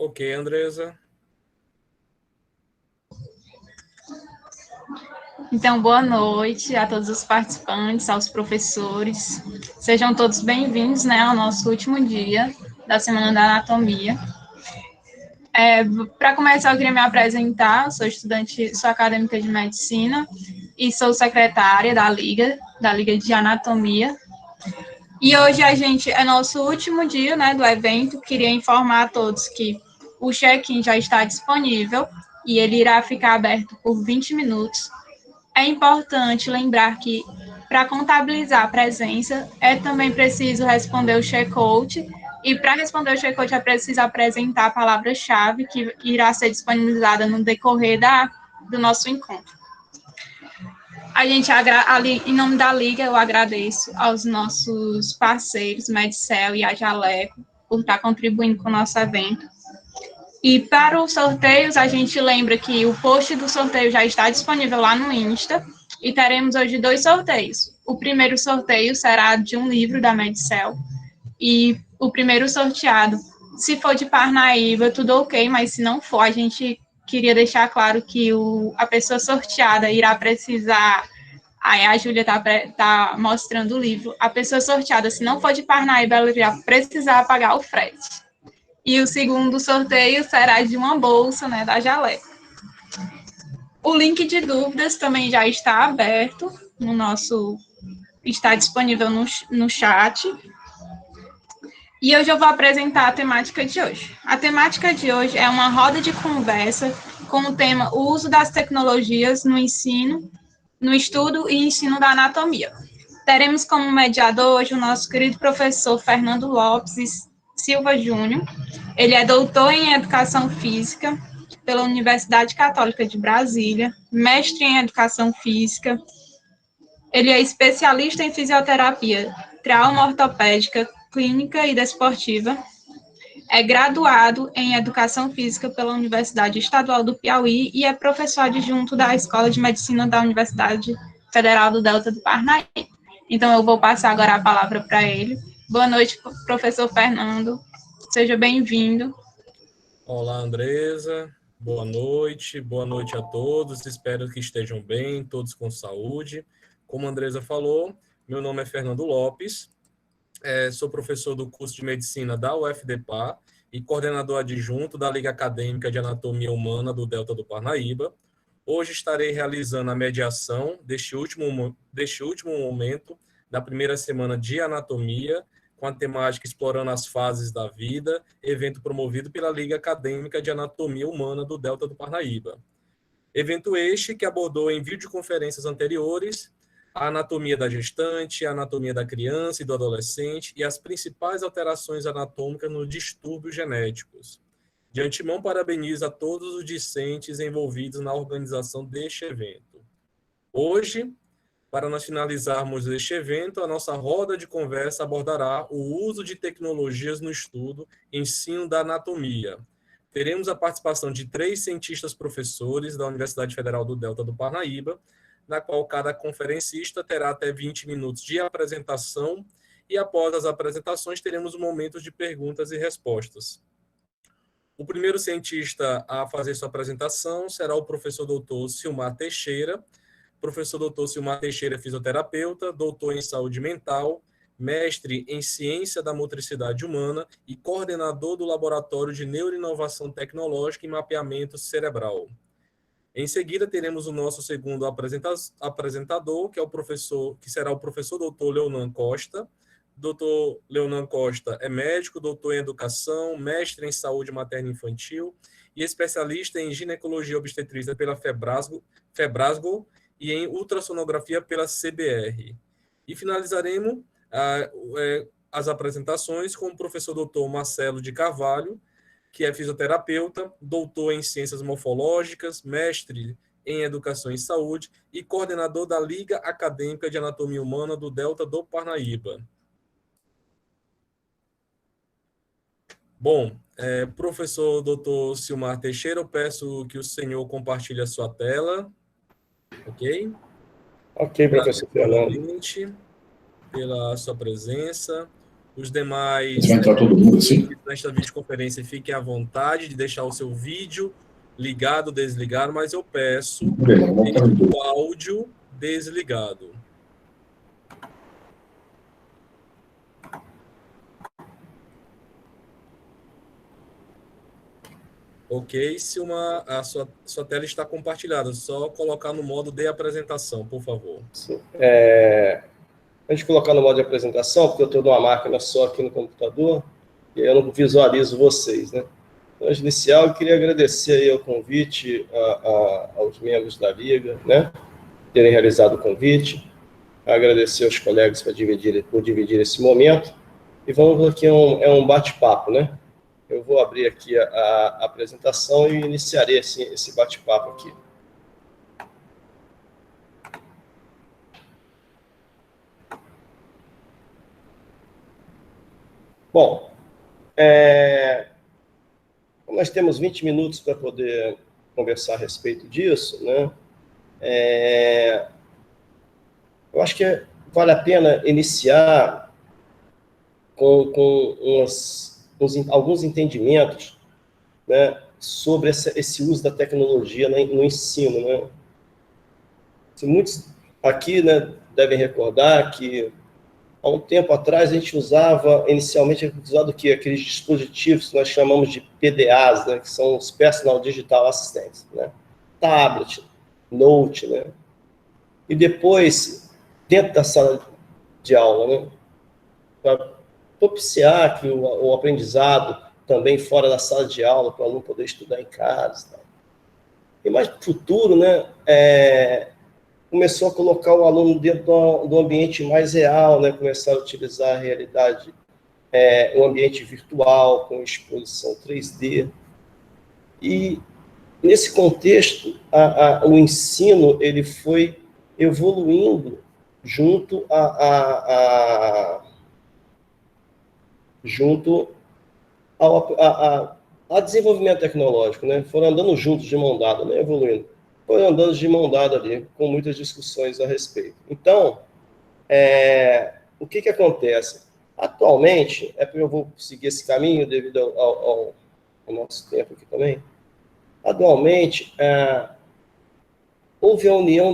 Ok, Andresa. Então, boa noite a todos os participantes, aos professores. Sejam todos bem-vindos, ao nosso último dia da Semana da Anatomia. Para começar, eu queria me apresentar. Eu sou estudante, sou acadêmica de Medicina e sou secretária da Liga de Anatomia. E hoje é nosso último dia, do evento. Queria informar a todos que o check-in já está disponível e ele irá ficar aberto por 20 minutos. É importante lembrar que, para contabilizar a presença, é também preciso responder o check-out, e para responder o check-out é preciso apresentar a palavra-chave que irá ser disponibilizada no decorrer do nosso encontro. Em nome da Liga, eu agradeço aos nossos parceiros, Medicel e a Jaleco, por estar contribuindo com o nosso evento. E para os sorteios, a gente lembra que o post do sorteio já está disponível lá no Insta, e teremos hoje 2 sorteios. O primeiro sorteio será de um livro da Medicel, e o primeiro sorteado, se for de Parnaíba, tudo ok, mas se não for, a gente queria deixar claro que a pessoa sorteada irá precisar. Aí a Júlia tá mostrando o livro. A pessoa sorteada, se não for de Parnaíba, ela irá precisar pagar o frete. E o segundo sorteio será de uma bolsa, da Jaleco. O link de dúvidas também já está aberto está disponível no chat. E hoje eu vou apresentar a temática de hoje. A temática de hoje é uma roda de conversa com o tema o uso das tecnologias no ensino, no estudo e ensino da anatomia. Teremos como mediador hoje o nosso querido professor Fernando Lopes Silva Júnior. Ele é doutor em Educação Física pela Universidade Católica de Brasília, mestre em Educação Física. Ele é especialista em fisioterapia trauma-ortopédica, clínica e desportiva. É graduado em Educação Física pela Universidade Estadual do Piauí e é professor adjunto da Escola de Medicina da Universidade Federal do Delta do Parnaíba. Então, eu vou passar agora a palavra para ele. Boa noite, professor Fernando. Seja bem-vindo. Olá, Andresa. Boa noite a todos. Espero que estejam bem, todos com saúde. Como a Andresa falou, meu nome é Fernando Lopes, sou professor do curso de Medicina da UFDPA e coordenador adjunto da Liga Acadêmica de Anatomia Humana do Delta do Parnaíba. Hoje estarei realizando a mediação deste último momento da primeira semana de anatomia, com a temática Explorando as Fases da Vida, evento promovido pela Liga Acadêmica de Anatomia Humana do Delta do Parnaíba. Evento este que abordou em videoconferências anteriores a anatomia da gestante, a anatomia da criança e do adolescente e as principais alterações anatômicas nos distúrbios genéticos. De antemão, parabenizo a todos os discentes envolvidos na organização deste evento. Hoje, para nós finalizarmos este evento, a nossa roda de conversa abordará o uso de tecnologias no estudo e ensino da anatomia. Teremos a participação de 3 cientistas professores da Universidade Federal do Delta do Parnaíba, na qual cada conferencista terá até 20 minutos de apresentação e, após as apresentações, teremos um momento de perguntas e respostas. O primeiro cientista a fazer sua apresentação será o professor doutor Silmar Teixeira. Professor doutor Silmar Teixeira é fisioterapeuta, doutor em saúde mental, mestre em ciência da motricidade humana e coordenador do Laboratório de Neuroinovação Tecnológica e Mapeamento Cerebral. Em seguida, teremos o nosso segundo apresentador, que será o professor doutor Leonan Costa. Doutor Leonan Costa é médico, doutor em educação, mestre em saúde materna e infantil e especialista em ginecologia obstetrícia pela Febrasgo e em ultrassonografia pela CBR. E finalizaremos as apresentações com o professor doutor Marcelo de Carvalho, que é fisioterapeuta, doutor em ciências morfológicas, mestre em educação e saúde e coordenador da Liga Acadêmica de Anatomia Humana do Delta do Parnaíba. Bom, professor doutor Silmar Teixeira, eu peço que o senhor compartilhe a sua tela. Ok? Ok, professor Fernando. Pela sua presença. Os demais Vai entrar todo mundo assim? nesta videoconferência, fiquem à vontade de deixar o seu vídeo ligado, desligado, mas eu peço o áudio desligado. Ok, se a sua tela está compartilhada, só colocar no modo de apresentação, por favor. Sim. A gente colocar no modo de apresentação, porque eu estou numa máquina só aqui no computador, e aí eu não visualizo vocês, né? Então, antes de iniciar, eu queria agradecer aí o convite aos membros da Liga, né? Terem realizado o convite, agradecer aos colegas por dividir esse momento, e vamos aqui, um bate-papo, né? Eu vou abrir aqui a apresentação e iniciarei esse bate-papo aqui. Bom, nós temos 20 minutos para poder conversar a respeito disso, né? Eu acho que vale a pena iniciar com alguns entendimentos, né, sobre esse uso da tecnologia no ensino, né? Muitos aqui, né, devem recordar que há um tempo atrás a gente inicialmente o quê? Aqueles dispositivos que nós chamamos de PDAs, né, que são os Personal Digital Assistants, né? Tablet, Note, né? E depois, dentro da sala de aula, né, para propiciar que o aprendizado também fora da sala de aula, para o aluno poder estudar em casa. Tá? E mais para o futuro, né, começou a colocar o aluno dentro do ambiente mais real, né, começar a utilizar a realidade, o ambiente virtual, com exposição 3D. E, nesse contexto, o ensino ele foi evoluindo junto ao desenvolvimento tecnológico, né? Foram andando juntos de mão dada, né? Evoluindo. Foram andando de mão dada ali, com muitas discussões a respeito. Então, o que acontece? Atualmente, eu vou seguir esse caminho devido ao nosso tempo aqui também. Atualmente, houve a união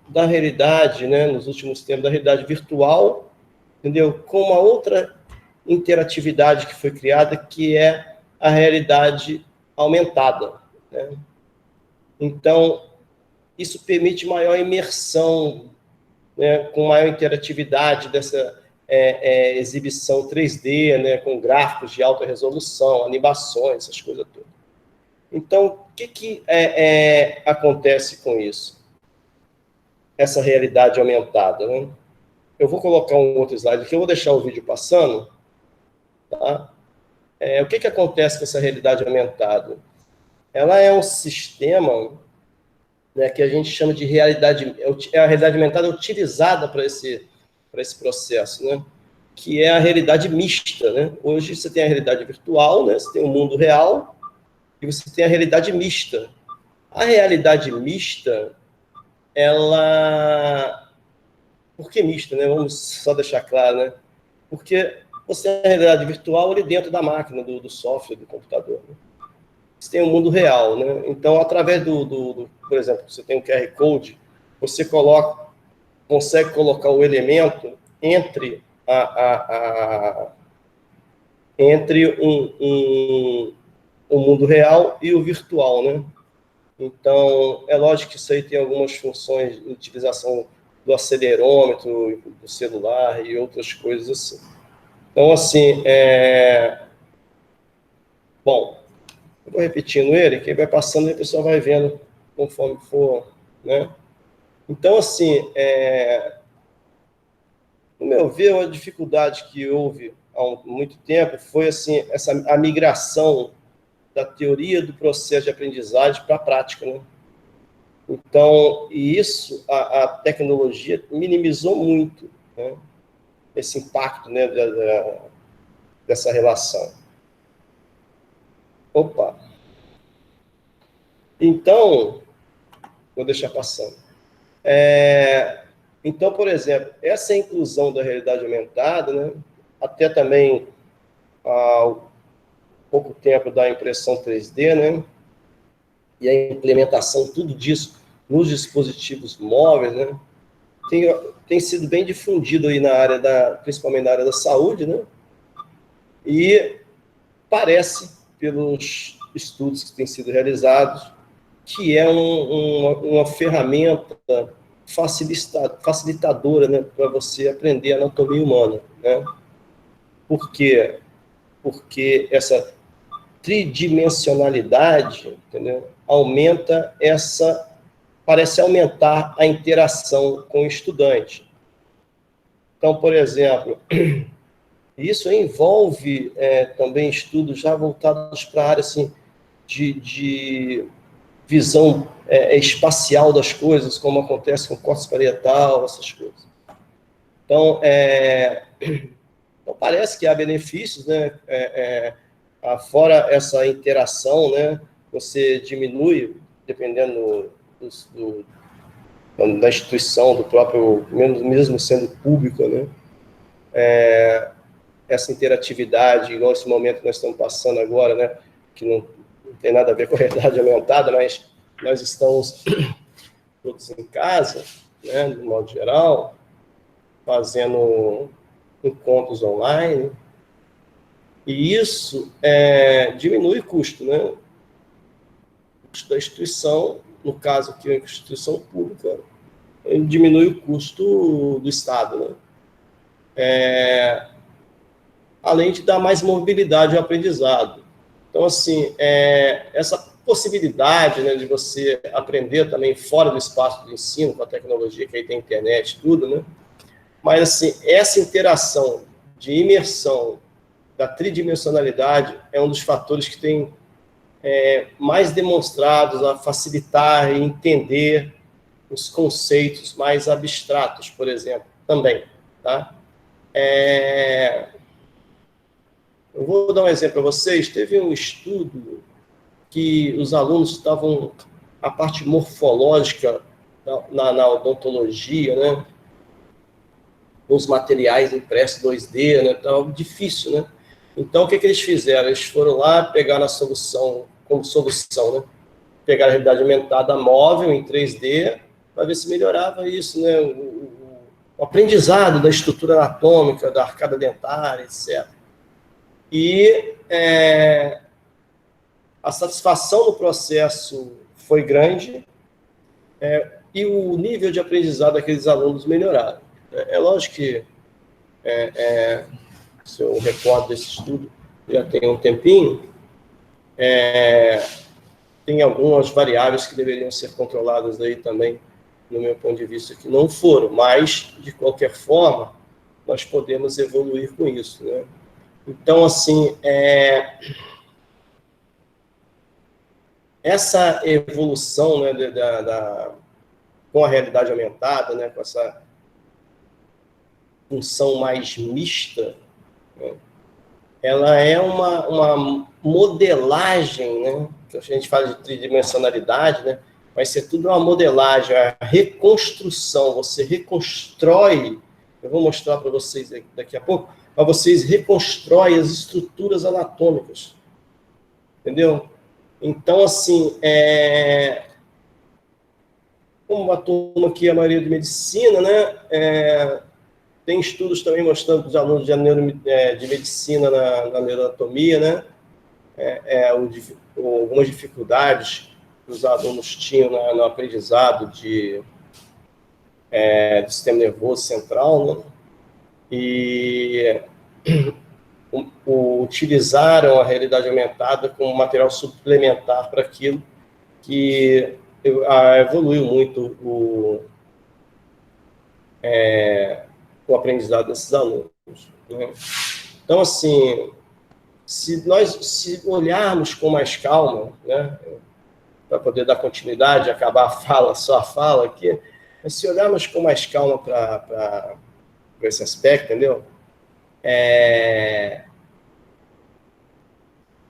da realidade, né, nos últimos tempos, da realidade virtual, entendeu? Com uma outra interatividade que foi criada, que é a realidade aumentada, né? Então, isso permite maior imersão, né, com maior interatividade dessa exibição 3D, né, com gráficos de alta resolução, animações, essas coisas todas. Então, o que acontece com isso? Essa realidade aumentada, né? Eu vou colocar um outro slide aqui, eu vou deixar o vídeo passando. Tá? O que acontece com essa realidade aumentada? Ela é um sistema, né, que a gente chama de realidade... a realidade aumentada utilizada para esse processo, né? Que é a realidade mista, né? Hoje você tem a realidade virtual, né? Você tem o mundo real e você tem a realidade mista. A realidade mista, ela... Por que mista, né? Vamos só deixar claro, né? Porque você tem a realidade virtual ali dentro da máquina, do software, do computador. Né? Você tem o mundo real, né? Então, através por exemplo, você tem um QR Code, você consegue colocar o elemento entre o mundo real e o virtual, né? Então, é lógico que isso aí tem algumas funções de utilização do acelerômetro, do celular e outras coisas assim. Então, assim, bom, eu vou repetindo ele, que vai passando e a pessoa vai vendo conforme for, né? Então, assim, no meu ver, a dificuldade que houve há muito tempo foi, assim, a migração da teoria do processo de aprendizagem para a prática, né? Então, e isso, a tecnologia minimizou muito, né, esse impacto, né, dessa relação. Opa! Então, vou deixar passando. Então, por exemplo, essa inclusão da realidade aumentada, né, até também há pouco tempo da impressão 3D, né? E a implementação, tudo disso nos dispositivos móveis, né? Tem sido bem difundido aí na área principalmente na área da saúde, né? E parece, pelos estudos que têm sido realizados, que é uma ferramenta facilitadora, né, para você aprender a anatomia humana, né? Por quê? Porque essa tridimensionalidade, entendeu? Parece aumentar a interação com o estudante. Então, por exemplo, isso envolve também estudos já voltados para a área assim, de visão espacial das coisas, como acontece com córtex parietal, essas coisas. Então, então parece que há benefícios, né? Fora essa interação, né? Você diminui, dependendo da instituição, do próprio, mesmo sendo público, né? Essa interatividade, igual esse momento que nós estamos passando agora, né? Que não tem nada a ver com a realidade aumentada, mas nós estamos todos em casa, né, de modo geral, fazendo encontros online, e isso diminui o custo, né? O custo da instituição, no caso aqui, a instituição pública, diminui o custo do Estado, né? Além de dar mais mobilidade ao aprendizado. Então, assim, essa possibilidade, né, de você aprender também fora do espaço do ensino, com a tecnologia, que aí tem internet e tudo, né? Mas, assim, essa interação de imersão da tridimensionalidade é um dos fatores que tem mais demonstrados a facilitar e entender os conceitos mais abstratos, por exemplo, também, tá? Eu vou dar um exemplo para vocês. Teve um estudo que os alunos estavam, a parte morfológica na odontologia, né? Os materiais impressos 2D, né? Estava difícil, né? Então, o que eles fizeram? Eles foram lá, pegaram a solução, como solução, né? Pegaram a realidade aumentada móvel em 3D, para ver se melhorava isso, né? O aprendizado da estrutura anatômica, da arcada dentária, etc. E a satisfação no processo foi grande, e o nível de aprendizado daqueles alunos melhoraram. É lógico que, se eu recordo desse estudo, já tem um tempinho, tem algumas variáveis que deveriam ser controladas aí também, no meu ponto de vista, que não foram, mas, de qualquer forma, nós podemos evoluir com isso, né? Então, assim, essa evolução, né, com a realidade aumentada, né, com essa função mais mista, né, ela é uma modelagem, né, que a gente fala de tridimensionalidade, né, vai ser tudo uma modelagem, a reconstrução, você reconstrói, eu vou mostrar para vocês daqui a pouco, mas vocês reconstroem as estruturas anatômicas, entendeu? Então, assim, como a turma aqui, a maioria de medicina, né, tem estudos também mostrando que os alunos de medicina na neuroanatomia, né, algumas dificuldades que os alunos tinham no aprendizado do sistema nervoso central, né, e utilizaram a realidade aumentada como material suplementar para aquilo, que evoluiu muito o aprendizado desses alunos, né? Então, assim, se olharmos com mais calma, né, para poder dar continuidade, acabar só a fala aqui, mas se olharmos com mais calma para esse aspecto, entendeu?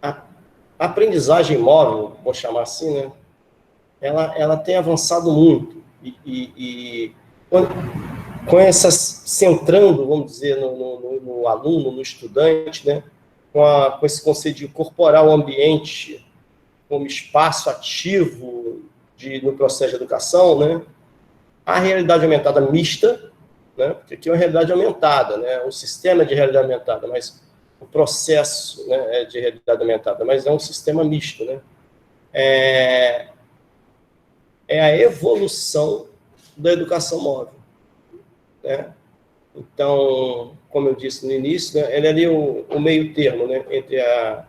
A aprendizagem móvel, vou chamar assim, né? Ela tem avançado muito. centrando, vamos dizer, no aluno, no estudante, né? Com esse conceito de incorporar o ambiente como espaço ativo no processo de educação, né? A realidade aumentada mista, né? Porque aqui é uma realidade aumentada, né? Um sistema de realidade aumentada, mas o processo, né, é de realidade aumentada, mas é um sistema misto, né? É a evolução da educação móvel, né? Então, como eu disse no início, né, ele é ali o meio termo, né, entre a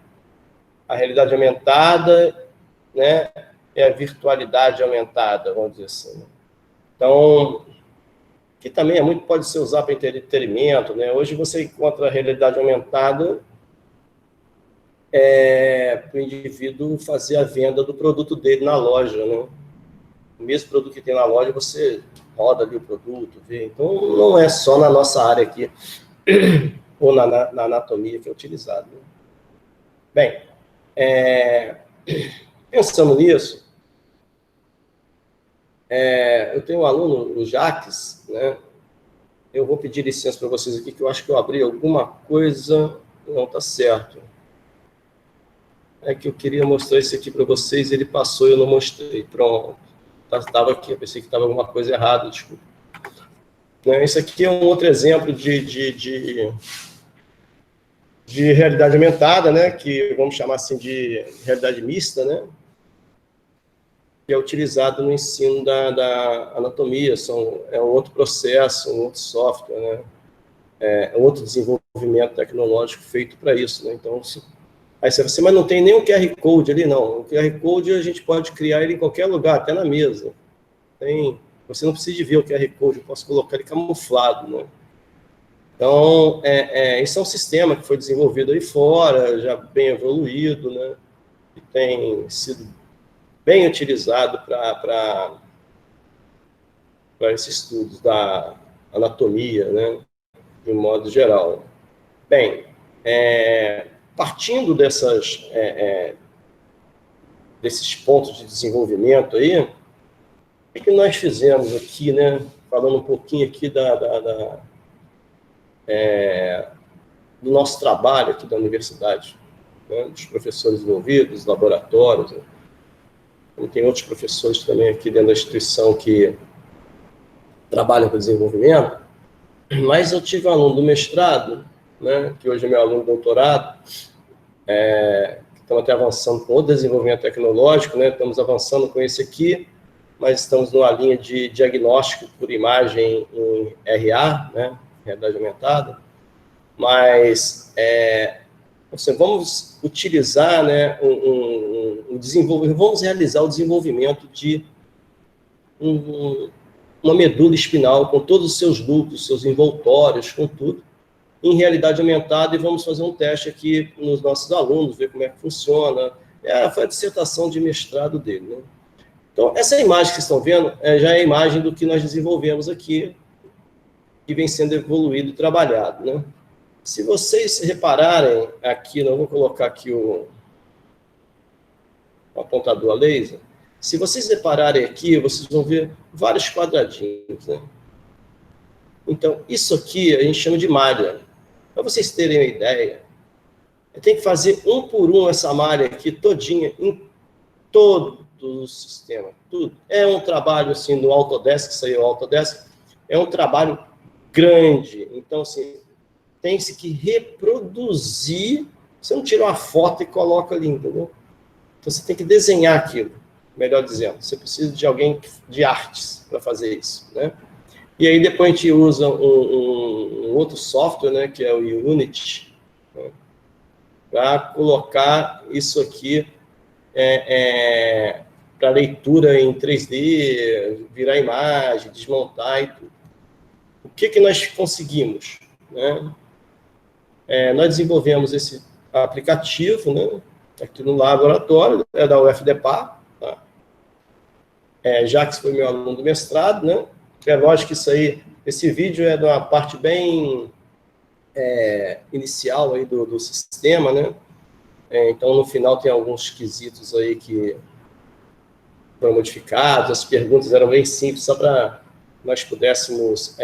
realidade aumentada, né, e a virtualidade aumentada, vamos dizer assim, né? Então, que também pode ser usado para entretenimento, né? Hoje você encontra a realidade aumentada para o indivíduo fazer a venda do produto dele na loja, né? O mesmo produto que tem na loja, você roda ali o produto, vê. Então, não é só na nossa área aqui, ou na anatomia que é utilizado, né? Bem, pensando nisso, eu tenho um aluno, o Jaques, né? Eu vou pedir licença para vocês aqui, que eu acho que eu abri alguma coisa, não está certo. É que eu queria mostrar isso aqui para vocês, ele passou e eu não mostrei. Pronto, estava aqui, eu pensei que estava alguma coisa errada, desculpa. Esse aqui é um outro exemplo de realidade aumentada, né? Que vamos chamar assim de realidade mista, né? Que é utilizado no ensino da anatomia, é um outro processo, um outro software, né? É outro desenvolvimento tecnológico feito para isso, né? Então, aí você fala assim, mas não tem nem um QR Code ali, não. O QR Code a gente pode criar ele em qualquer lugar, até na mesa. Você não precisa de ver o QR Code, eu posso colocar ele camuflado, né? Então, esse é um sistema que foi desenvolvido aí fora, já bem evoluído, né? E tem sido bem utilizado para esses estudos da anatomia, né? De um modo geral. Bem, partindo desses pontos de desenvolvimento aí, o que nós fizemos aqui, né? Falando um pouquinho aqui do nosso trabalho aqui da universidade, né? Dos professores envolvidos, dos laboratórios, né? E tem outros professores também aqui dentro da instituição que trabalham com desenvolvimento, mas eu tive um aluno do mestrado, né? Que hoje é meu aluno do doutorado, estamos até avançando com o desenvolvimento tecnológico, né? Estamos avançando com esse aqui, mas estamos numa linha de diagnóstico por imagem em RA, né? Realidade aumentada. Mas vamos utilizar, né, vamos realizar o desenvolvimento de uma medula espinal com todos os seus núcleos, seus envoltórios, com tudo, em realidade aumentada, e vamos fazer um teste aqui nos nossos alunos, ver como é que funciona. Foi a dissertação de mestrado dele, né? Então, essa imagem que vocês estão vendo já é a imagem do que nós desenvolvemos aqui, que vem sendo evoluído e trabalhado, né? Se vocês repararem aqui, eu vou colocar aqui o apontador a laser. Se vocês repararem aqui, vocês vão ver vários quadradinhos, né? Então, isso aqui a gente chama de malha. Para vocês terem uma ideia, tem que fazer um por um essa malha aqui todinha em todo o sistema, tudo. É um trabalho assim no Autodesk, saiu o Autodesk, é um trabalho grande. Então, assim, tem-se que reproduzir. Você não tira uma foto e coloca ali, entendeu? Então, você tem que desenhar aquilo, melhor dizendo. Você precisa de alguém de artes para fazer isso, né? E aí, depois a gente usa um outro software, né, que é o Unity, né, para colocar isso aqui para leitura em 3D, virar imagem, desmontar e tudo. O que nós conseguimos, né? Nós desenvolvemos esse aplicativo, né, aqui no laboratório, da UFDPA, tá? Jaques foi meu aluno do mestrado, né? É lógico que esse vídeo é de uma parte bem inicial aí do sistema, né? Então, no final, tem alguns quesitos aí que foram modificados, as perguntas eram bem simples, só para nós pudéssemos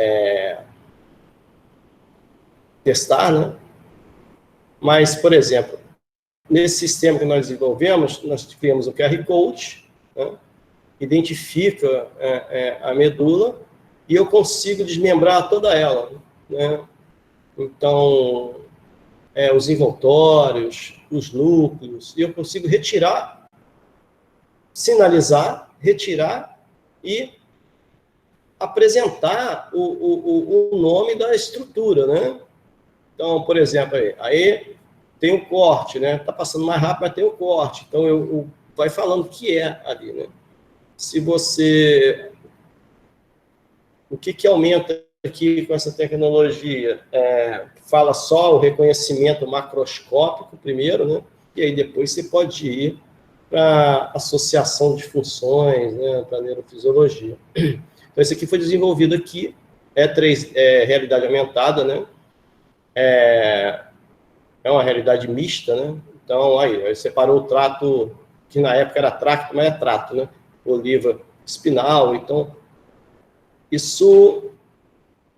testar, né? Mas, por exemplo, nesse sistema que nós desenvolvemos, nós criamos o QR Code, né? Identifica a medula e eu consigo desmembrar toda ela, né? Então, os envoltórios, os núcleos, e eu consigo retirar, sinalizar, retirar e apresentar o nome da estrutura, né? Então, por exemplo, aí tem o corte, né? Está passando mais rápido, mas tem o corte. Então, eu vai falando o que é ali, né? Se você... O que aumenta aqui com essa tecnologia? Fala só o reconhecimento macroscópico primeiro, né? E aí depois você pode ir para associação de funções, né? Para neurofisiologia. Então, esse aqui foi desenvolvido aqui, realidade aumentada, né? É uma realidade mista, né? Então, aí separou o trato, que na época era tracto, mas é trato, né? Oliva espinal. Então, isso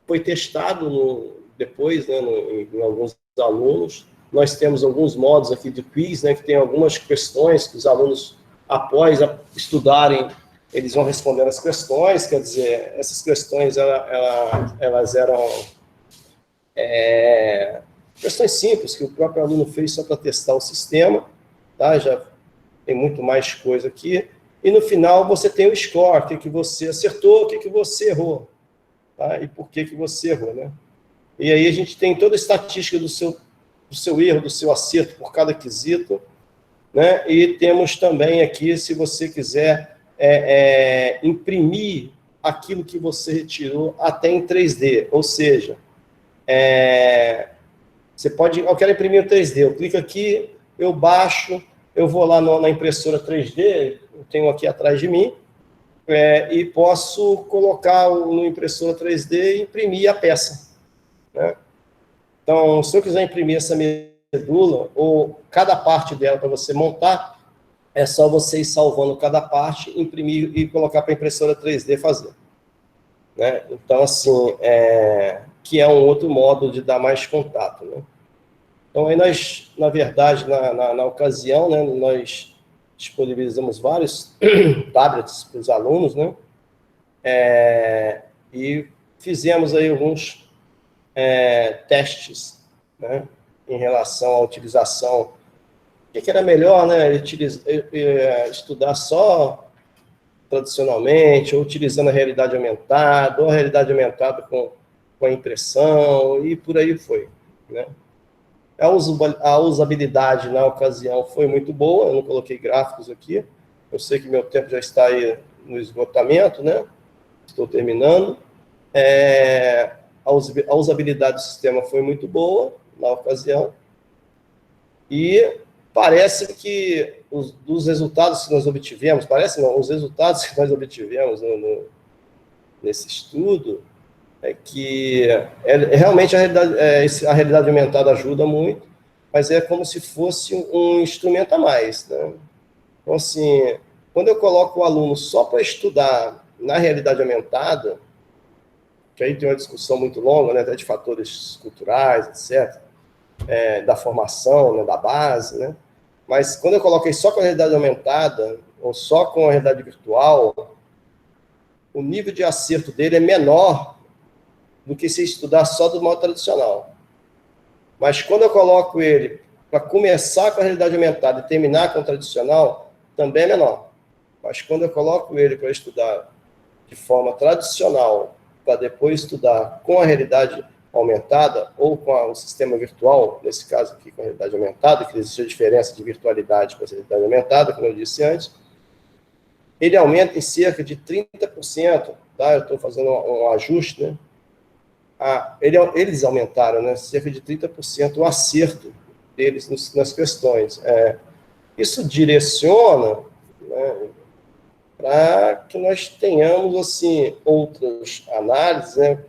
foi testado depois, né, em alguns alunos. Nós temos alguns modos aqui de quiz, né, que tem algumas questões que os alunos, após estudarem, eles vão respondendo as questões. Quer dizer, essas questões elas eram questões simples que o próprio aluno fez só para testar o sistema, tá? Já tem muito mais coisa aqui. E no final você tem o score, o que você acertou, o que você errou, tá? E por que você errou, né? E aí a gente tem toda a estatística do seu erro, do seu acerto por cada quesito, né? E temos também aqui, se você quiser imprimir aquilo que você retirou até em 3D, ou seja, você pode, eu quero imprimir o 3D, eu clico aqui, eu baixo, eu vou lá na impressora 3D, eu tenho aqui atrás de mim, e posso colocar no impressora 3D e imprimir a peça, né? Então, se eu quiser imprimir essa medula, ou cada parte dela para você montar, é só você ir salvando cada parte, imprimir e colocar para a impressora 3D fazer, né? Então, assim, que é um outro modo de dar mais contato, né? Então, aí nós, na verdade, na ocasião, né, nós disponibilizamos vários tablets para os alunos, né? E fizemos aí alguns testes, né, em relação à utilização. O que era melhor, né? Estudar só tradicionalmente, ou utilizando a realidade aumentada, ou a realidade aumentada com a impressão, e por aí foi, né? A usabilidade na ocasião foi muito boa, eu não coloquei gráficos aqui, eu sei que meu tempo já está aí no esgotamento, né? Estou terminando. A usabilidade do sistema foi muito boa na ocasião, e parece que dos resultados que nós obtivemos, os resultados que nós obtivemos nesse estudo, que realmente a realidade aumentada ajuda muito, mas é como se fosse um instrumento a mais, né? Então, assim, quando eu coloco o aluno só para estudar na realidade aumentada, que aí tem uma discussão muito longa, né, até de fatores culturais, etc., da formação, né, da base, né? Mas quando eu coloquei só com a realidade aumentada, ou só com a realidade virtual, o nível de acerto dele é menor do que se estudar só do modo tradicional. Mas quando eu coloco ele para começar com a realidade aumentada e terminar com o tradicional, também é menor. Mas quando eu coloco ele para estudar de forma tradicional, para depois estudar com a realidade aumentada ou com o sistema virtual, nesse caso aqui com a realidade aumentada, que existe a diferença de virtualidade com a realidade aumentada, como eu disse antes, ele aumenta em cerca de 30%, tá? Eu estou fazendo um ajuste, né? Eles aumentaram, né, cerca de 30% o acerto deles nas questões. Isso direciona, né, para que nós tenhamos assim, outras análises, né,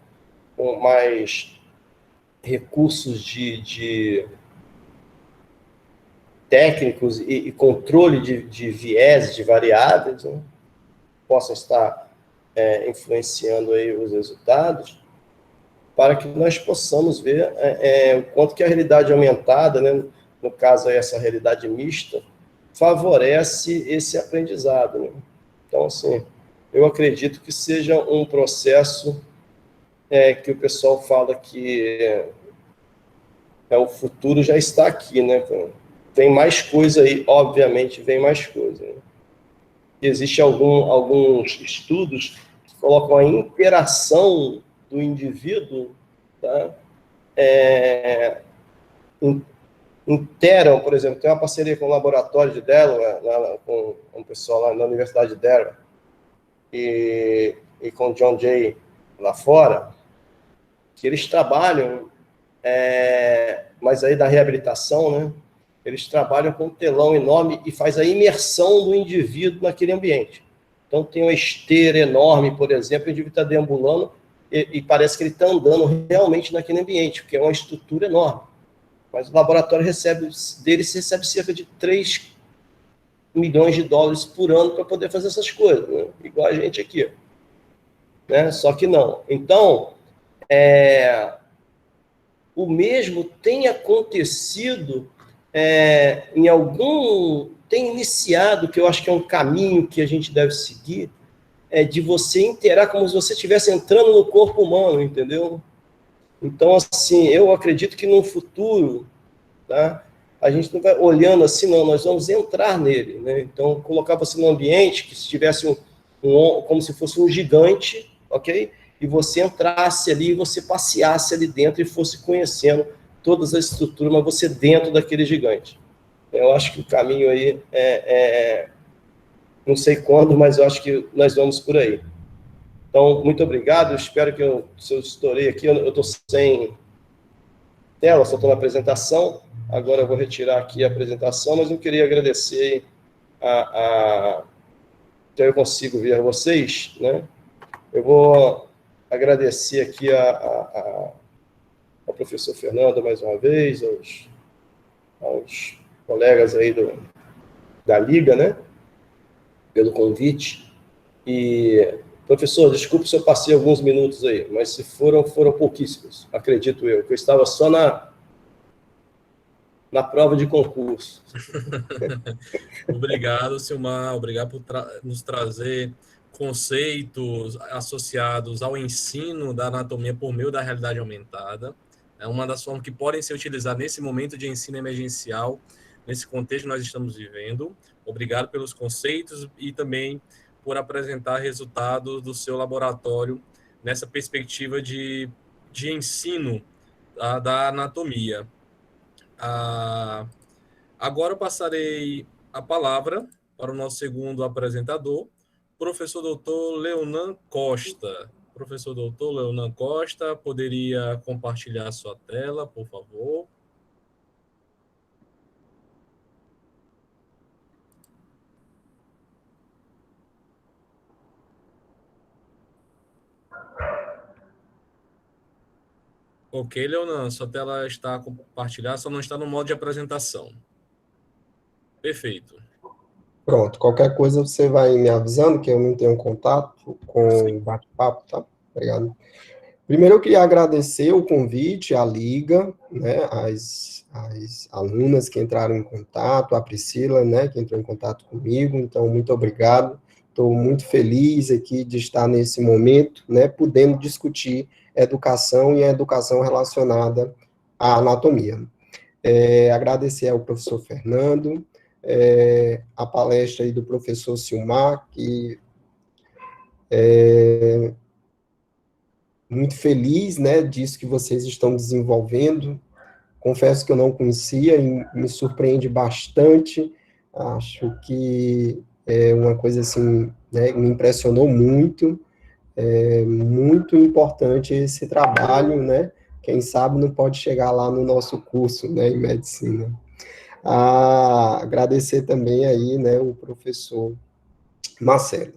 com mais recursos de técnicos e controle de viés, de variáveis, né, possam estar influenciando aí os resultados, para que nós possamos ver o quanto que a realidade aumentada, né, no caso aí essa realidade mista, favorece esse aprendizado, né? Então, assim, eu acredito que seja um processo que o pessoal fala que o futuro já está aqui, né? Tem mais coisa aí, obviamente, vem mais coisa, né? Existem alguns estudos que colocam a interação do indivíduo, tá? Interam, por exemplo, tem uma parceria com o laboratório de Delaware, com um pessoal lá na Universidade de Delaware, e com John Jay lá fora, que eles trabalham, mas aí da reabilitação, né? Eles trabalham com um telão enorme e faz a imersão do indivíduo naquele ambiente. Então, tem uma esteira enorme, por exemplo, o indivíduo está deambulando e parece que ele está andando realmente naquele ambiente, porque é uma estrutura enorme. Mas o laboratório recebe cerca de 3 milhões de dólares por ano para poder fazer essas coisas, né? Igual a gente aqui, né? Só que não. Então, o mesmo tem acontecido tem iniciado, que eu acho que é um caminho que a gente deve seguir, de você interar como se você estivesse entrando no corpo humano, entendeu? Então, assim, eu acredito que no futuro, tá, a gente não vai olhando assim, não, nós vamos entrar nele, né? Então, colocar você num ambiente que se tivesse como se fosse um gigante, ok? E você entrasse ali, você passeasse ali dentro e fosse conhecendo todas as estruturas, mas você dentro daquele gigante. Eu acho que o caminho aí não sei quando, mas eu acho que nós vamos por aí. Então, muito obrigado, eu espero que se eu estourei aqui, eu estou sem tela, só estou na apresentação, agora eu vou retirar aqui a apresentação, mas eu queria agradecer que eu consigo ver vocês, né? Eu vou agradecer aqui ao professor Fernando mais uma vez, aos colegas aí da Liga, né? Pelo convite. E, professor, desculpe se eu passei alguns minutos aí, mas se foram pouquíssimos, acredito eu, que eu estava só na prova de concurso. Obrigado, Silmar, obrigado por nos trazer conceitos associados ao ensino da anatomia por meio da realidade aumentada. É uma das formas que podem ser utilizadas nesse momento de ensino emergencial, nesse contexto que nós estamos vivendo. Obrigado pelos conceitos e também por apresentar resultados do seu laboratório nessa perspectiva de ensino da anatomia. Agora eu passarei a palavra para o nosso segundo apresentador, professor doutor Leonan Costa. Professor doutor Leonan Costa, poderia compartilhar a sua tela, por favor? Ok, Leonan, sua tela está compartilhada, só não está no modo de apresentação. Perfeito. Pronto, qualquer coisa você vai me avisando que eu não tenho contato com o bate-papo, tá? Obrigado. Primeiro eu queria agradecer o convite à Liga, né, as alunas que entraram em contato, a Priscila, né, que entrou em contato comigo, então muito obrigado. Estou muito feliz aqui de estar nesse momento, né, podendo discutir educação e a educação relacionada à anatomia. Agradecer ao professor Fernando, a palestra aí do professor Silmar, que muito feliz, né, disso que vocês estão desenvolvendo. Confesso que eu não conhecia e me surpreende bastante. Acho que é uma coisa assim, né, me impressionou muito. É muito importante esse trabalho, né? Quem sabe não pode chegar lá no nosso curso, né, em medicina. Agradecer também aí, né, o professor Marcelo.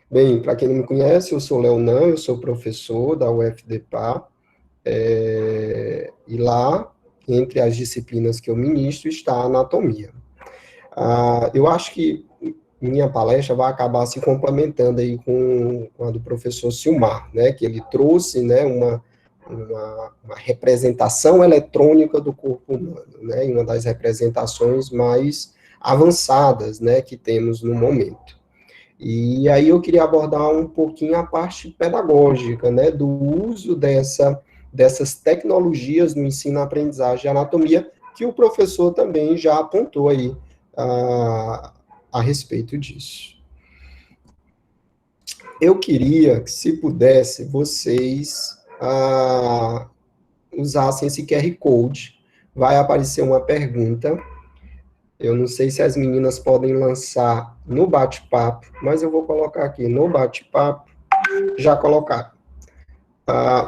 Bem, para quem não me conhece, eu sou Leonan, eu sou professor da UFDPA, e lá, entre as disciplinas que eu ministro, está a anatomia. Eu acho que minha palestra vai acabar se complementando aí com a do professor Silmar, né, que ele trouxe, né, uma representação eletrônica do corpo humano, né, uma das representações mais avançadas, né, que temos no momento. E aí eu queria abordar um pouquinho a parte pedagógica, né, do uso dessas tecnologias no ensino-aprendizagem de anatomia, que o professor também já apontou aí a respeito disso. Eu queria que, se pudesse, vocês usassem esse QR Code. Vai aparecer uma pergunta. Eu não sei se as meninas podem lançar no bate-papo, mas eu vou colocar aqui no bate-papo, já colocar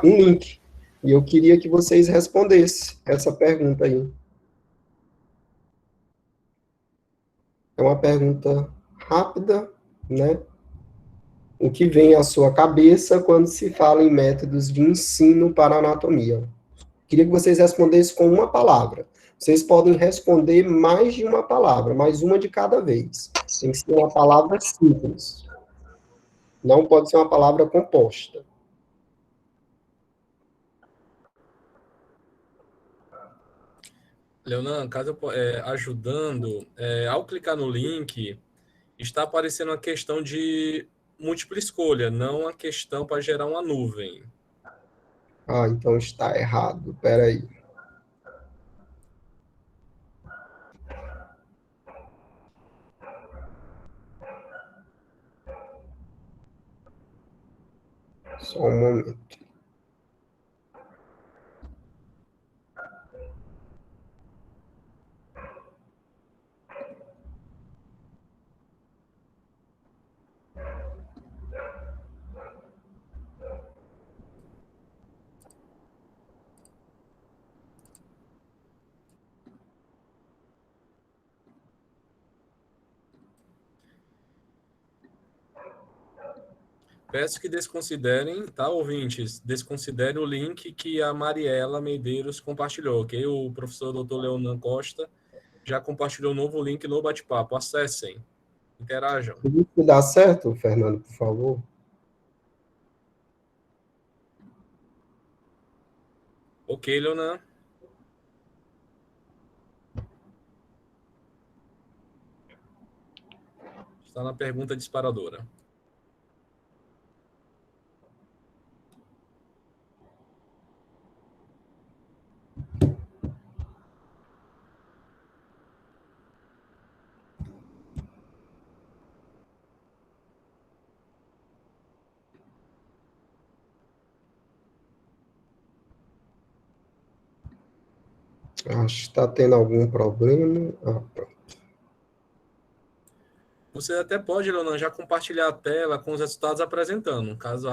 um link. E eu queria que vocês respondessem essa pergunta aí. É uma pergunta rápida, né? O que vem à sua cabeça quando se fala em métodos de ensino para anatomia? Queria que vocês respondessem com uma palavra. Vocês podem responder mais de uma palavra, mais uma de cada vez. Tem que ser uma palavra simples. Não pode ser uma palavra composta. Leonan, caso ajudando, ao clicar no link, está aparecendo uma questão de múltipla escolha, não a questão para gerar uma nuvem. Ah, então está errado. Espera aí. Só um momento. Peço que desconsiderem, tá, ouvintes? Desconsiderem o link que a Mariela Medeiros compartilhou, ok? O professor Dr. Leonan Costa já compartilhou um novo link no bate-papo. Acessem, interajam. Se dá certo, Fernando, por favor? Ok, Leonan. Está na pergunta disparadora. Acho que está tendo algum problema. Pronto. Você até pode, Leonan, já compartilhar a tela com os resultados apresentando, caso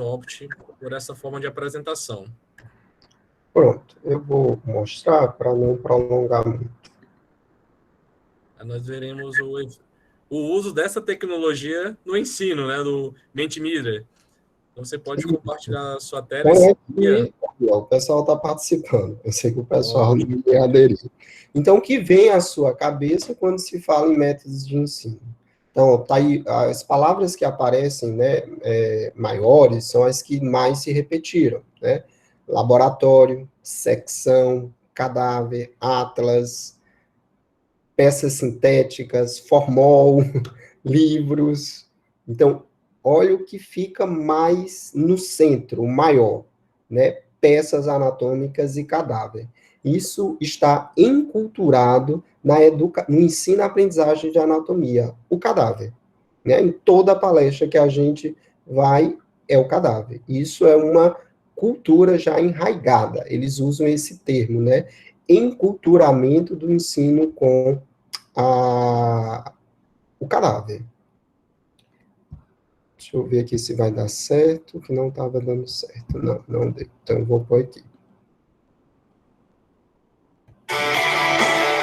opte por essa forma de apresentação. Pronto, eu vou mostrar para não prolongar muito. Aí nós veremos o uso dessa tecnologia no ensino, né, do Mentimeter. Então, você pode compartilhar a sua tela. O pessoal está participando. Eu sei que o pessoal não vai aderir. Então, o que vem à sua cabeça quando se fala em métodos de ensino? Então, tá aí, as palavras que aparecem, né, maiores, são as que mais se repetiram, né? Laboratório, secção, cadáver, atlas, peças sintéticas, formol, livros. Então, olha o que fica mais no centro, o maior, né? Peças anatômicas e cadáver. Isso está enculturado no ensino-aprendizagem de anatomia, o cadáver. Né? Em toda palestra que a gente vai, é o cadáver. Isso é uma cultura já enraigada. Eles usam esse termo, né? Enculturamento do ensino com o cadáver. Deixa eu ver aqui se vai dar certo, que não estava dando certo. Não deu. Então, eu vou pôr aqui.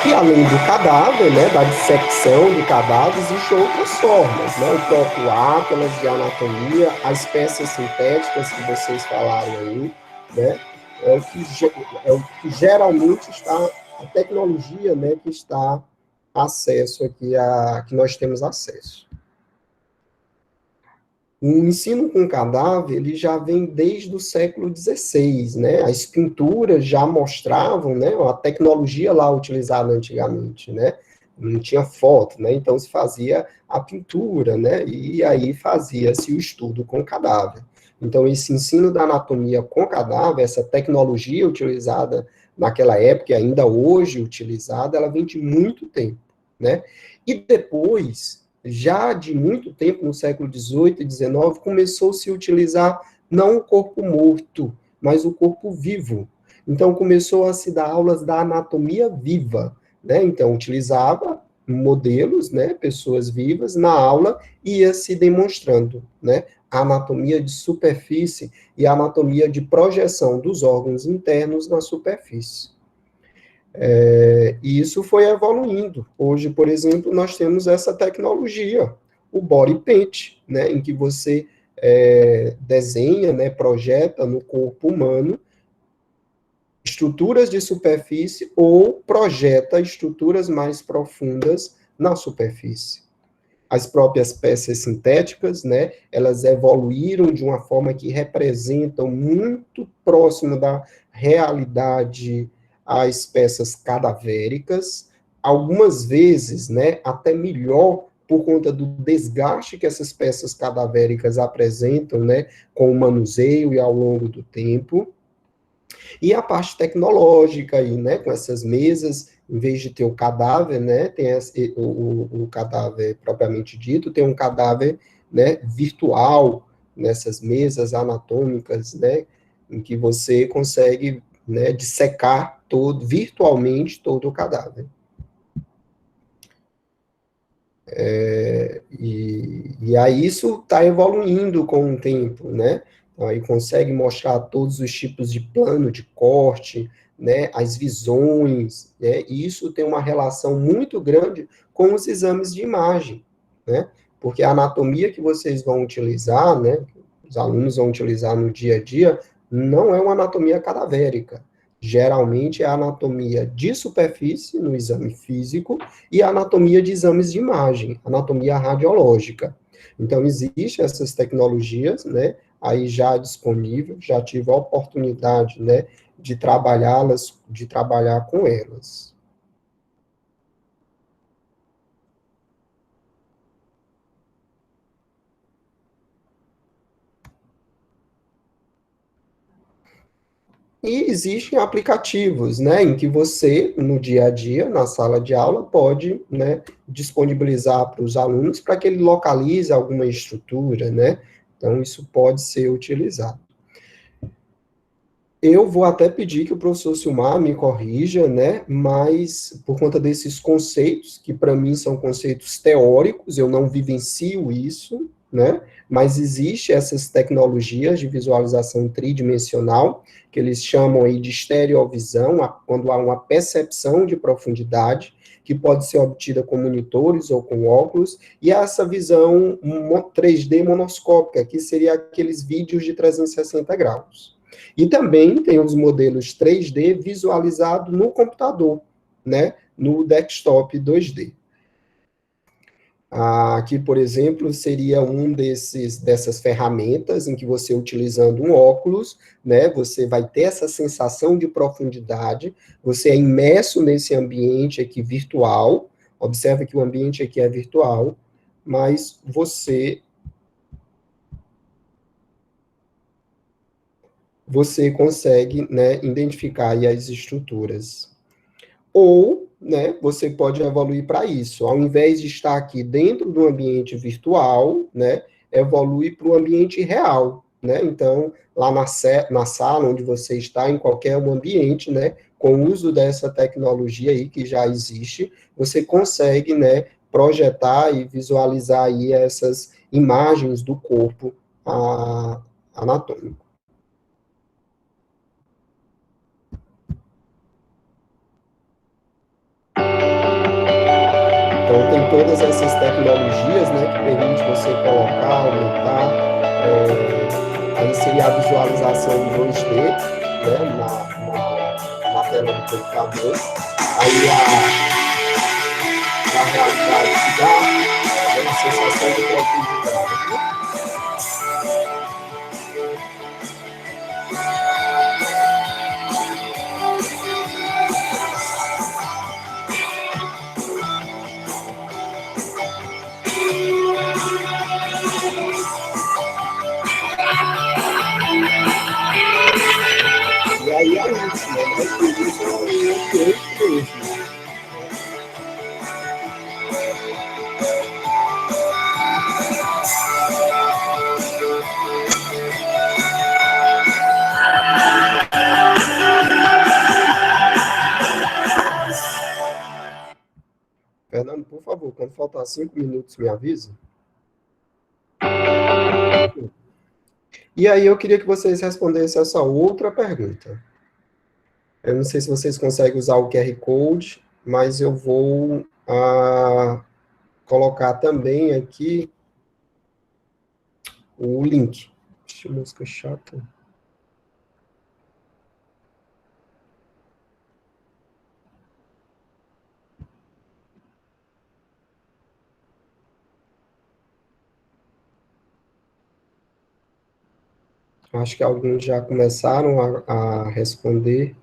E além do cadáver, né, da dissecção de cadáveres, existem outras formas, né? O próprio atlas de anatomia, as peças sintéticas que vocês falaram aí, né? É o que geralmente está, a tecnologia, né, que está acesso aqui que nós temos acesso. O ensino com cadáver, ele já vem desde o século XVI, né? As pinturas já mostravam, né, a tecnologia lá utilizada antigamente, né? Não tinha foto, né? Então se fazia a pintura, né? E aí fazia-se o estudo com cadáver. Então esse ensino da anatomia com cadáver, essa tecnologia utilizada naquela época e ainda hoje utilizada, ela vem de muito tempo, né? E depois, já de muito tempo, no século XVIII e XIX, começou-se a utilizar não o corpo morto, mas o corpo vivo. Então, começou a se dar aulas da anatomia viva, né? Então, utilizava modelos, né, pessoas vivas, na aula, e ia se demonstrando, né, a anatomia de superfície e a anatomia de projeção dos órgãos internos na superfície. E isso foi evoluindo. Hoje, por exemplo, nós temos essa tecnologia, o body paint, né, em que você desenha, né, projeta no corpo humano estruturas de superfície ou projeta estruturas mais profundas na superfície. As próprias peças sintéticas, né, elas evoluíram de uma forma que representam muito próximo da realidade as peças cadavéricas, algumas vezes, né, até melhor por conta do desgaste que essas peças cadavéricas apresentam, né, com o manuseio e ao longo do tempo. E a parte tecnológica aí, né, com essas mesas, em vez de ter o cadáver, né, tem o cadáver propriamente dito, tem um cadáver, né, virtual nessas mesas anatômicas, né, em que você consegue, né, dissecar virtualmente todo o cadáver. E aí isso está evoluindo com o tempo, né? Então, aí consegue mostrar todos os tipos de plano de corte, né, as visões, né, e isso tem uma relação muito grande com os exames de imagem, né? Porque a anatomia que vocês vão utilizar, né, os alunos vão utilizar no dia a dia, não é uma anatomia cadavérica. Geralmente é a anatomia de superfície, no exame físico, e a anatomia de exames de imagem, anatomia radiológica. Então, existem essas tecnologias, né, aí já disponível, já tive a oportunidade, né, de trabalhá-las, de trabalhar com elas. E existem aplicativos, né, em que você, no dia a dia, na sala de aula, pode, né, disponibilizar para os alunos para que ele localize alguma estrutura, né, então isso pode ser utilizado. Eu vou até pedir que o professor Silmar me corrija, né, mas por conta desses conceitos, que para mim são conceitos teóricos, eu não vivencio isso, né, mas existem essas tecnologias de visualização tridimensional, que eles chamam aí de estereovisão, quando há uma percepção de profundidade, que pode ser obtida com monitores ou com óculos, e essa visão 3D monoscópica, que seria aqueles vídeos de 360 graus. E também tem os modelos 3D visualizado no computador, né, no desktop 2D. Aqui, por exemplo, seria dessas ferramentas em que você, utilizando um óculos, né, você vai ter essa sensação de profundidade, você é imerso nesse ambiente aqui virtual, observa que o ambiente aqui é virtual, mas você consegue, né, identificar aí as estruturas. Ou, né, você pode evoluir para isso. Ao invés de estar aqui dentro do ambiente virtual, né, evolui para o ambiente real, né? Então, lá na sala onde você está, em qualquer ambiente, né, com o uso dessa tecnologia aí que já existe, você consegue, né, projetar e visualizar aí essas imagens do corpo anatômico. Então, tem todas essas tecnologias, né, que permite você colocar, aumentar, aí seria a visualização em 2D, né, na tela do computador. Aí E aí é isso, né? Mas isso é um outro mesmo. Fernando, por favor, quando faltar 5 minutos, me avise. E aí eu queria que vocês respondessem essa outra pergunta. Eu não sei se vocês conseguem usar o QR Code, mas eu vou colocar também aqui o link. Deixa eu música chata. Acho que alguns já começaram a responder,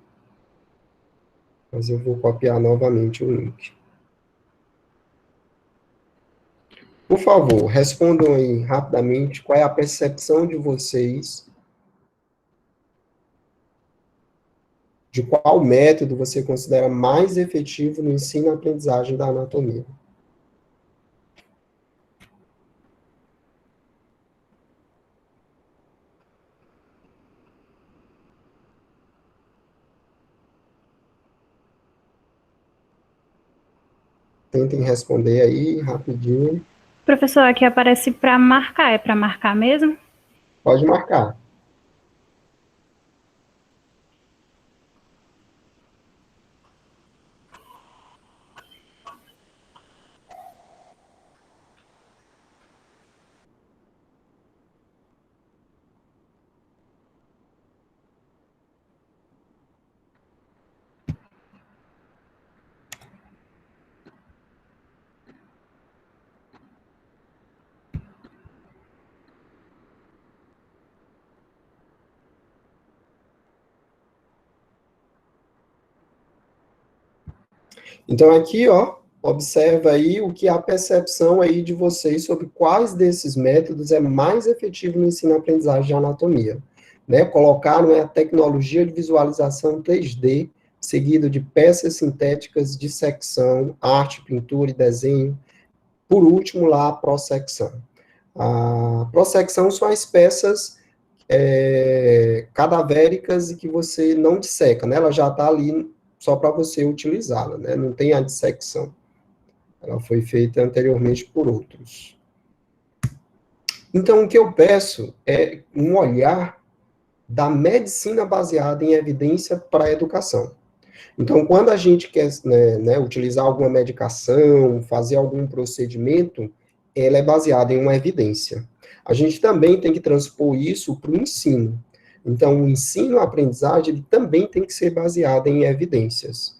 mas eu vou copiar novamente o link. Por favor, respondam aí rapidamente qual é a percepção de vocês de qual método você considera mais efetivo no ensino e aprendizagem da anatomia. Tentem responder aí, rapidinho. Professor, aqui aparece para marcar. É para marcar mesmo? Pode marcar. Então, aqui, ó, observa aí o que é a percepção aí de vocês sobre quais desses métodos é mais efetivo no ensino e aprendizagem de anatomia. Né? Colocaram a tecnologia de visualização 3D, seguido de peças sintéticas de secção, arte, pintura e desenho. Por último, lá, a prossecção. A prossecção são as peças cadavéricas e que você não disseca, né? Ela já está ali só para você utilizá-la, né? Não tem a dissecção. Ela foi feita anteriormente por outros. Então, o que eu peço é um olhar da medicina baseada em evidência para a educação. Então, quando a gente quer utilizar alguma medicação, fazer algum procedimento, ela é baseada em uma evidência. A gente também tem que transpor isso para o ensino. Então, o ensino e a aprendizagem ele também tem que ser baseado em evidências.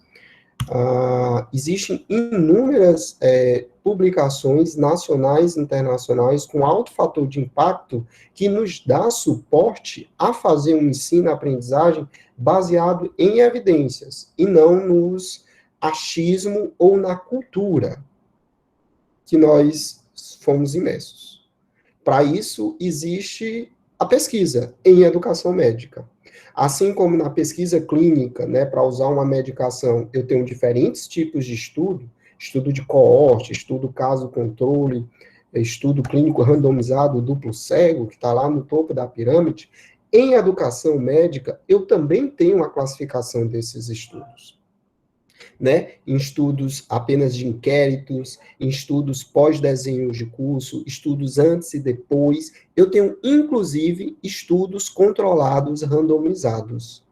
Existem inúmeras publicações nacionais e internacionais com alto fator de impacto que nos dá suporte a fazer um ensino e aprendizagem baseado em evidências, e não nos achismo ou na cultura que nós fomos imersos. Para isso, existe a pesquisa em educação médica. Assim como na pesquisa clínica, né, para usar uma medicação, eu tenho diferentes tipos de estudo de coorte, estudo caso-controle, estudo clínico randomizado duplo cego, que está lá no topo da pirâmide. Em educação médica, eu também tenho uma classificação desses estudos. Né, em estudos apenas de inquéritos, em estudos pós-desenhos de curso, estudos antes e depois. Eu tenho, inclusive, estudos controlados randomizados.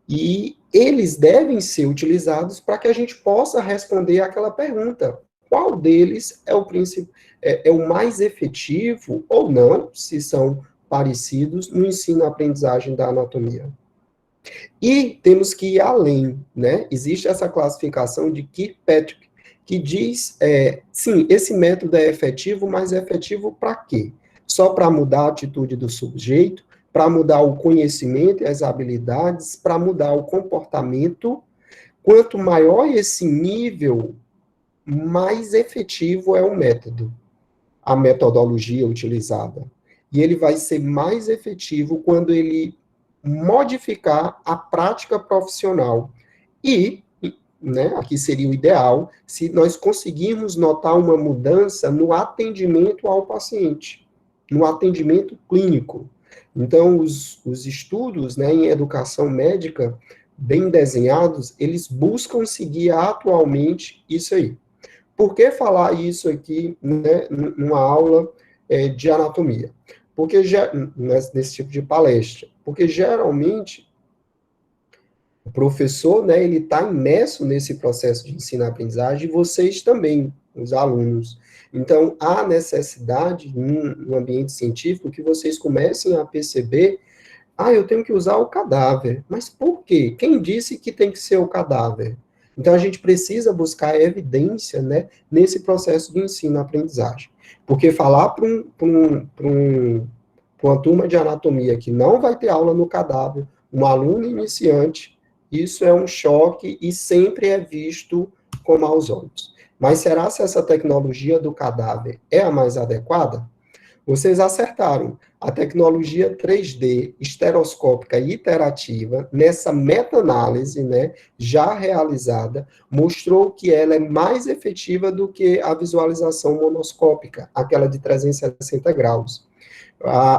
E eles devem ser utilizados para que a gente possa responder aquela pergunta. Qual deles é o mais efetivo ou não, se são parecidos, no ensino e aprendizagem da anatomia? E temos que ir além, né? Existe essa classificação de Kirkpatrick, que diz, sim, esse método é efetivo, mas é efetivo para quê? Só para mudar a atitude do sujeito, para mudar o conhecimento e as habilidades, para mudar o comportamento. Quanto maior esse nível, mais efetivo é o método, a metodologia utilizada. E ele vai ser mais efetivo quando ele modificar a prática profissional. E, né, aqui seria o ideal, se nós conseguirmos notar uma mudança no atendimento ao paciente, no atendimento clínico. Então, os estudos, né, em educação médica, bem desenhados, eles buscam seguir atualmente isso aí. Por que falar isso aqui, né, numa aula de anatomia? Porque nesse tipo de palestra, porque geralmente o professor, né, ele está imerso nesse processo de ensino-aprendizagem, e vocês também, os alunos. Então, há necessidade, no ambiente científico, que vocês comecem a perceber, eu tenho que usar o cadáver. Mas por quê? Quem disse que tem que ser o cadáver? Então, a gente precisa buscar evidência, né, nesse processo de ensino-aprendizagem. Porque falar para uma turma de anatomia que não vai ter aula no cadáver, um aluno iniciante, isso é um choque e sempre é visto com maus olhos. Mas será se essa tecnologia do cadáver é a mais adequada? Vocês acertaram. A tecnologia 3D estereoscópica iterativa, nessa meta-análise, né, já realizada, mostrou que ela é mais efetiva do que a visualização monoscópica, aquela de 360 graus.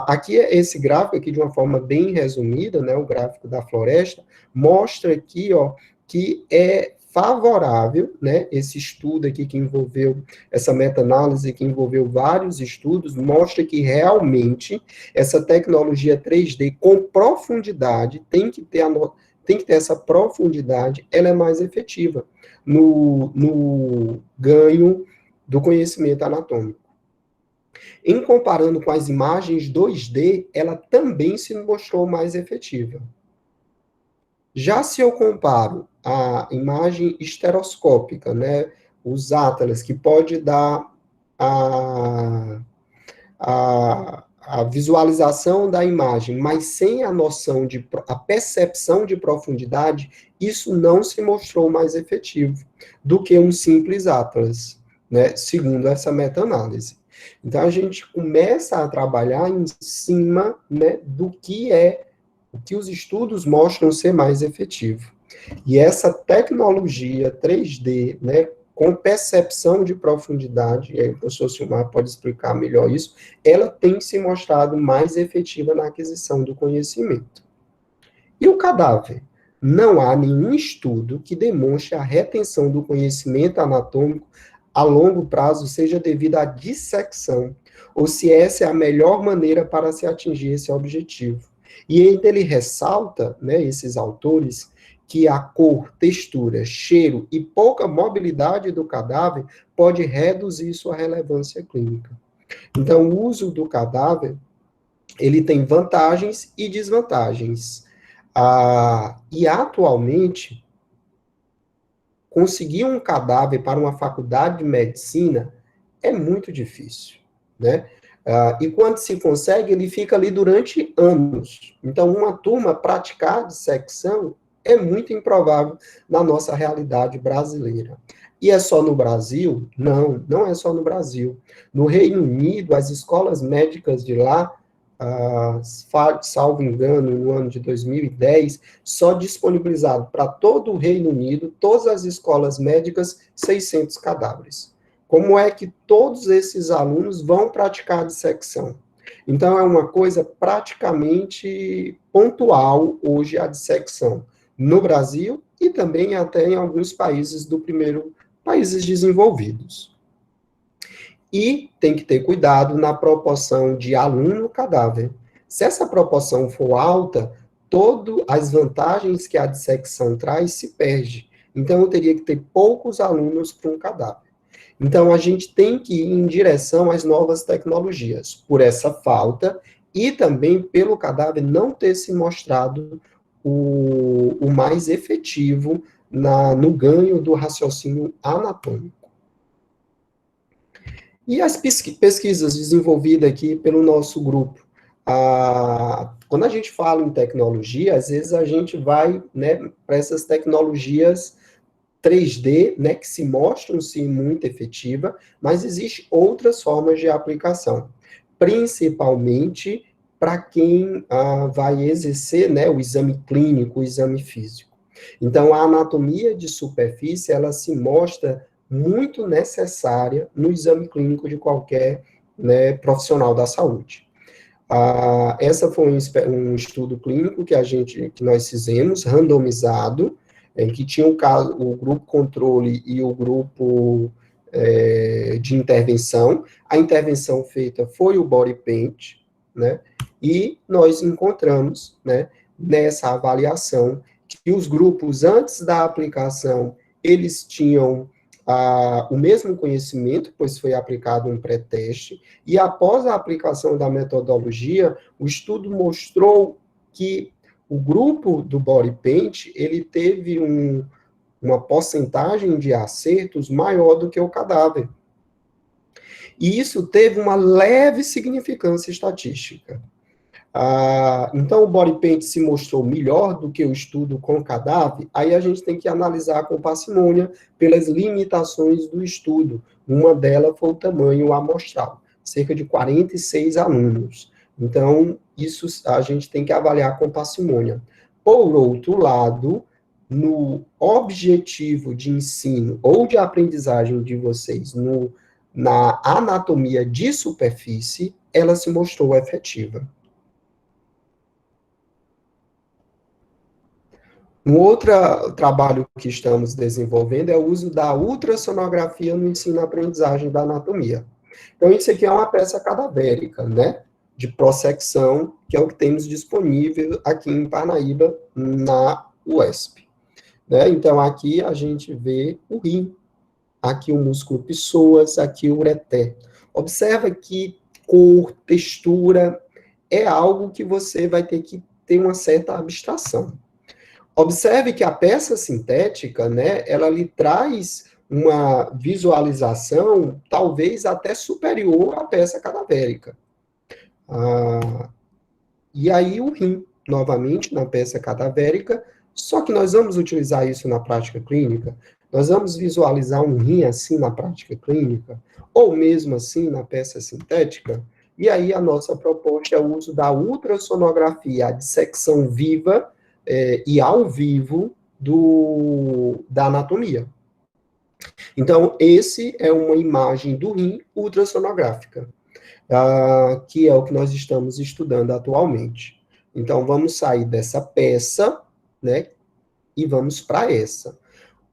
Aqui, esse gráfico aqui, de uma forma bem resumida, né, o gráfico da floresta, mostra aqui, que é favorável, né, esse estudo aqui que envolveu, essa meta-análise que envolveu vários estudos, mostra que realmente essa tecnologia 3D com profundidade, tem que ter essa profundidade, ela é mais efetiva no ganho do conhecimento anatômico. Em comparando com as imagens 2D, ela também se mostrou mais efetiva. Já se eu comparo a imagem estereoscópica, né, os Atlas, que pode dar a visualização da imagem, mas sem a noção a percepção de profundidade, isso não se mostrou mais efetivo do que um simples Atlas, né, segundo essa meta-análise. Então, a gente começa a trabalhar em cima, né, do que os estudos mostram ser mais efetivo. E essa tecnologia 3D, né, com percepção de profundidade, e aí o professor Silmar pode explicar melhor isso, ela tem se mostrado mais efetiva na aquisição do conhecimento. E o cadáver? Não há nenhum estudo que demonstre a retenção do conhecimento anatômico a longo prazo seja devido à dissecção, ou se essa é a melhor maneira para se atingir esse objetivo. E ainda ele ressalta, né, esses autores, que a cor, textura, cheiro e pouca mobilidade do cadáver pode reduzir sua relevância clínica. Então, o uso do cadáver, ele tem vantagens e desvantagens. E atualmente, conseguir um cadáver para uma faculdade de medicina é muito difícil, né? E quando se consegue, ele fica ali durante anos. Então, uma turma praticar dissecção é muito improvável na nossa realidade brasileira. E é só no Brasil? Não, não é só no Brasil. No Reino Unido, as escolas médicas de lá, salvo engano, no ano de 2010, só disponibilizaram para todo o Reino Unido, todas as escolas médicas, 600 cadáveres. Como é que todos esses alunos vão praticar dissecção? Então, é uma coisa praticamente pontual hoje a dissecção no Brasil e também até em alguns países países desenvolvidos. E tem que ter cuidado na proporção de aluno-cadáver. Se essa proporção for alta, todas as vantagens que a dissecção traz se perde. Então, eu teria que ter poucos alunos para um cadáver. Então, a gente tem que ir em direção às novas tecnologias, por essa falta, e também pelo cadáver não ter se mostrado o mais efetivo no ganho do raciocínio anatômico. E as pesquisas desenvolvidas aqui pelo nosso grupo? Quando a gente fala em tecnologia, às vezes a gente vai, né, para essas tecnologias 3D, né, que se mostram-se muito efetiva, mas existem outras formas de aplicação, principalmente para quem vai exercer, né, o exame clínico, o exame físico. Então, a anatomia de superfície, ela se mostra muito necessária no exame clínico de qualquer, né, profissional da saúde. Essa foi um estudo clínico que nós fizemos, randomizado, em que tinha o grupo controle e o grupo de intervenção. A intervenção feita foi o body paint, né? E nós encontramos, né, nessa avaliação, que os grupos, antes da aplicação, eles tinham o mesmo conhecimento, pois foi aplicado um pré-teste, e após a aplicação da metodologia, o estudo mostrou que o grupo do body paint, ele teve uma porcentagem de acertos maior do que o cadáver. E isso teve uma leve significância estatística. Então, o body paint se mostrou melhor do que o estudo com cadáver, aí a gente tem que analisar com parcimônia pelas limitações do estudo. Uma delas foi o tamanho amostral, cerca de 46 alunos. Então, isso a gente tem que avaliar com parcimônia. Por outro lado, no objetivo de ensino ou de aprendizagem de vocês na anatomia de superfície, ela se mostrou efetiva. Um outro trabalho que estamos desenvolvendo é o uso da ultrassonografia no ensino-aprendizagem da anatomia. Então, isso aqui é uma peça cadavérica, né, de prossecção, que é o que temos disponível aqui em Parnaíba, na UESP. Né? Então, aqui a gente vê o rim, aqui o músculo psoas, aqui o ureter. Observa que cor, textura, é algo que você vai ter que ter uma certa abstração. Observe que a peça sintética, né, ela lhe traz uma visualização talvez até superior à peça cadavérica. E aí o rim, novamente, na peça cadavérica, só que nós vamos utilizar isso na prática clínica, nós vamos visualizar um rim assim na prática clínica, ou mesmo assim na peça sintética, e aí a nossa proposta é o uso da ultrassonografia, a dissecção viva, e ao vivo da anatomia. Então, esse é uma imagem do rim ultrassonográfica, que é o que nós estamos estudando atualmente. Então, vamos sair dessa peça, né, e vamos para essa.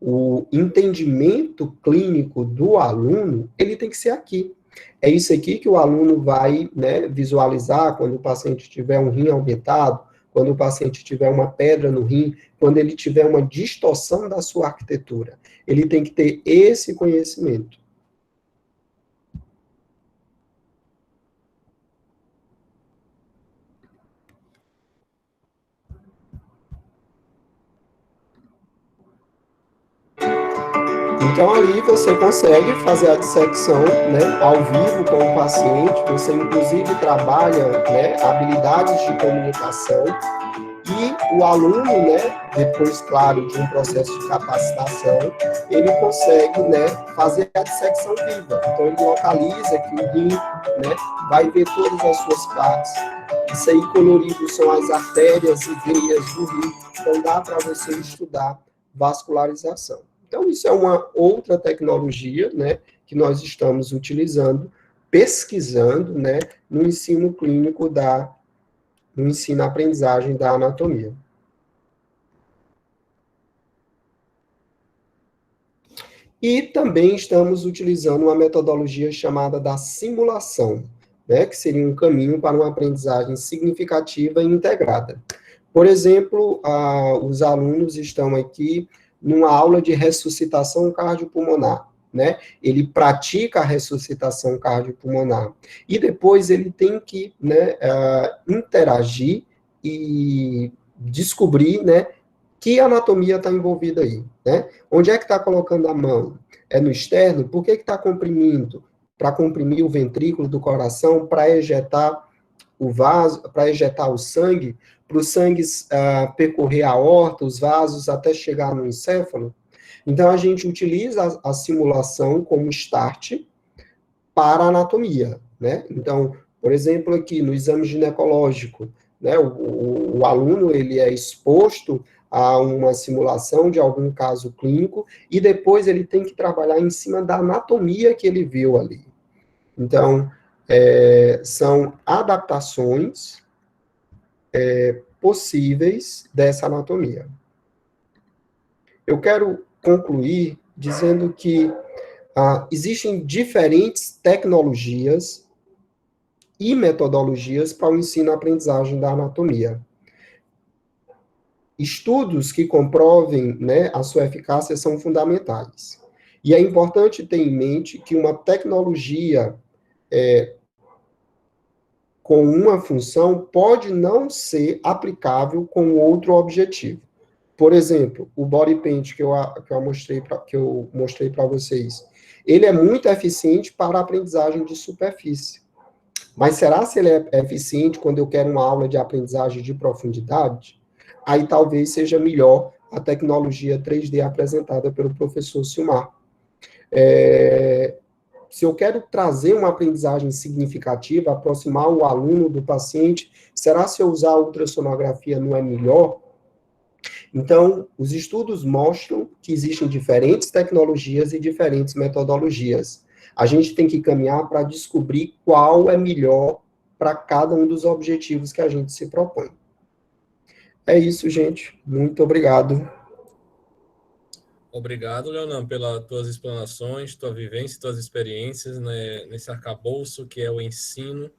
O entendimento clínico do aluno, ele tem que ser aqui. É isso aqui que o aluno vai, né, visualizar quando o paciente tiver um rim aumentado, quando o paciente tiver uma pedra no rim, quando ele tiver uma distorção da sua arquitetura. Ele tem que ter esse conhecimento. Então, ali você consegue fazer a dissecção, né, ao vivo com o paciente, você inclusive trabalha, né, habilidades de comunicação, e o aluno, né, depois, claro, de um processo de capacitação, ele consegue, né, fazer a dissecção viva. Então, ele localiza que o rim, né, vai ver todas as suas partes. Isso aí colorido são as artérias e veias do rim. Então, dá para você estudar vascularização. Então, isso é uma outra tecnologia, né, que nós estamos utilizando, pesquisando, né, no ensino clínico no ensino-aprendizagem da anatomia. E também estamos utilizando uma metodologia chamada da simulação, né, que seria um caminho para uma aprendizagem significativa e integrada. Por exemplo, os alunos estão aqui numa aula de ressuscitação cardiopulmonar, né? Ele pratica a ressuscitação cardiopulmonar e depois ele tem que, né, interagir e descobrir, né, que anatomia está envolvida aí, né? Onde é que está colocando a mão? É no externo? Por que está comprimindo? para comprimir o ventrículo do coração, para ejetar o vaso, para ejetar o sangue, para o sangue percorrer a aorta, os vasos, até chegar no encéfalo. Então, a gente utiliza a simulação como start para a anatomia, né? Então, por exemplo, aqui no exame ginecológico, né, o aluno, ele é exposto a uma simulação de algum caso clínico, e depois ele tem que trabalhar em cima da anatomia que ele viu ali. Então, são adaptações possíveis dessa anatomia. Eu quero concluir dizendo que existem diferentes tecnologias e metodologias para o ensino-aprendizagem da anatomia. Estudos que comprovem, né, a sua eficácia são fundamentais. E é importante ter em mente que uma tecnologia com uma função pode não ser aplicável com outro objetivo. Por exemplo, o body paint que eu mostrei para vocês, ele é muito eficiente para a aprendizagem de superfície. Mas será se ele é eficiente quando eu quero uma aula de aprendizagem de profundidade? Aí talvez seja melhor a tecnologia 3D apresentada pelo professor Silmar. Se eu quero trazer uma aprendizagem significativa, aproximar o aluno do paciente, será se eu usar a ultrassonografia não é melhor? Então, os estudos mostram que existem diferentes tecnologias e diferentes metodologias. A gente tem que caminhar para descobrir qual é melhor para cada um dos objetivos que a gente se propõe. É isso, gente. Muito obrigado. Obrigado, Leonan, pelas tuas explanações, tua vivência, tuas experiências, né, nesse arcabouço que é o ensino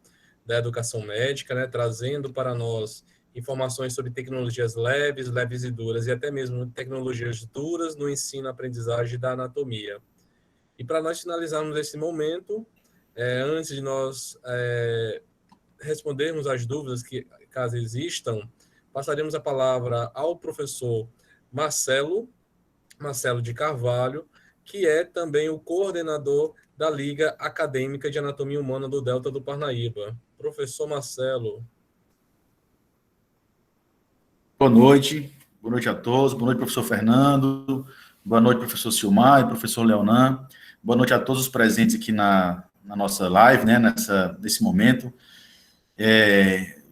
da educação médica, né, trazendo para nós informações sobre tecnologias leves e duras, e até mesmo tecnologias duras no ensino-aprendizagem da anatomia. E para nós finalizarmos esse momento, antes de nós respondermos as dúvidas que, caso existam, passaremos a palavra ao professor Marcelo de Carvalho, que é também o coordenador da Liga Acadêmica de Anatomia Humana do Delta do Parnaíba. Professor Marcelo. Boa noite a todos, boa noite, professor Fernando, boa noite, professor Silmar e professor Leonan, boa noite a todos os presentes aqui na nossa live, né, nesse momento.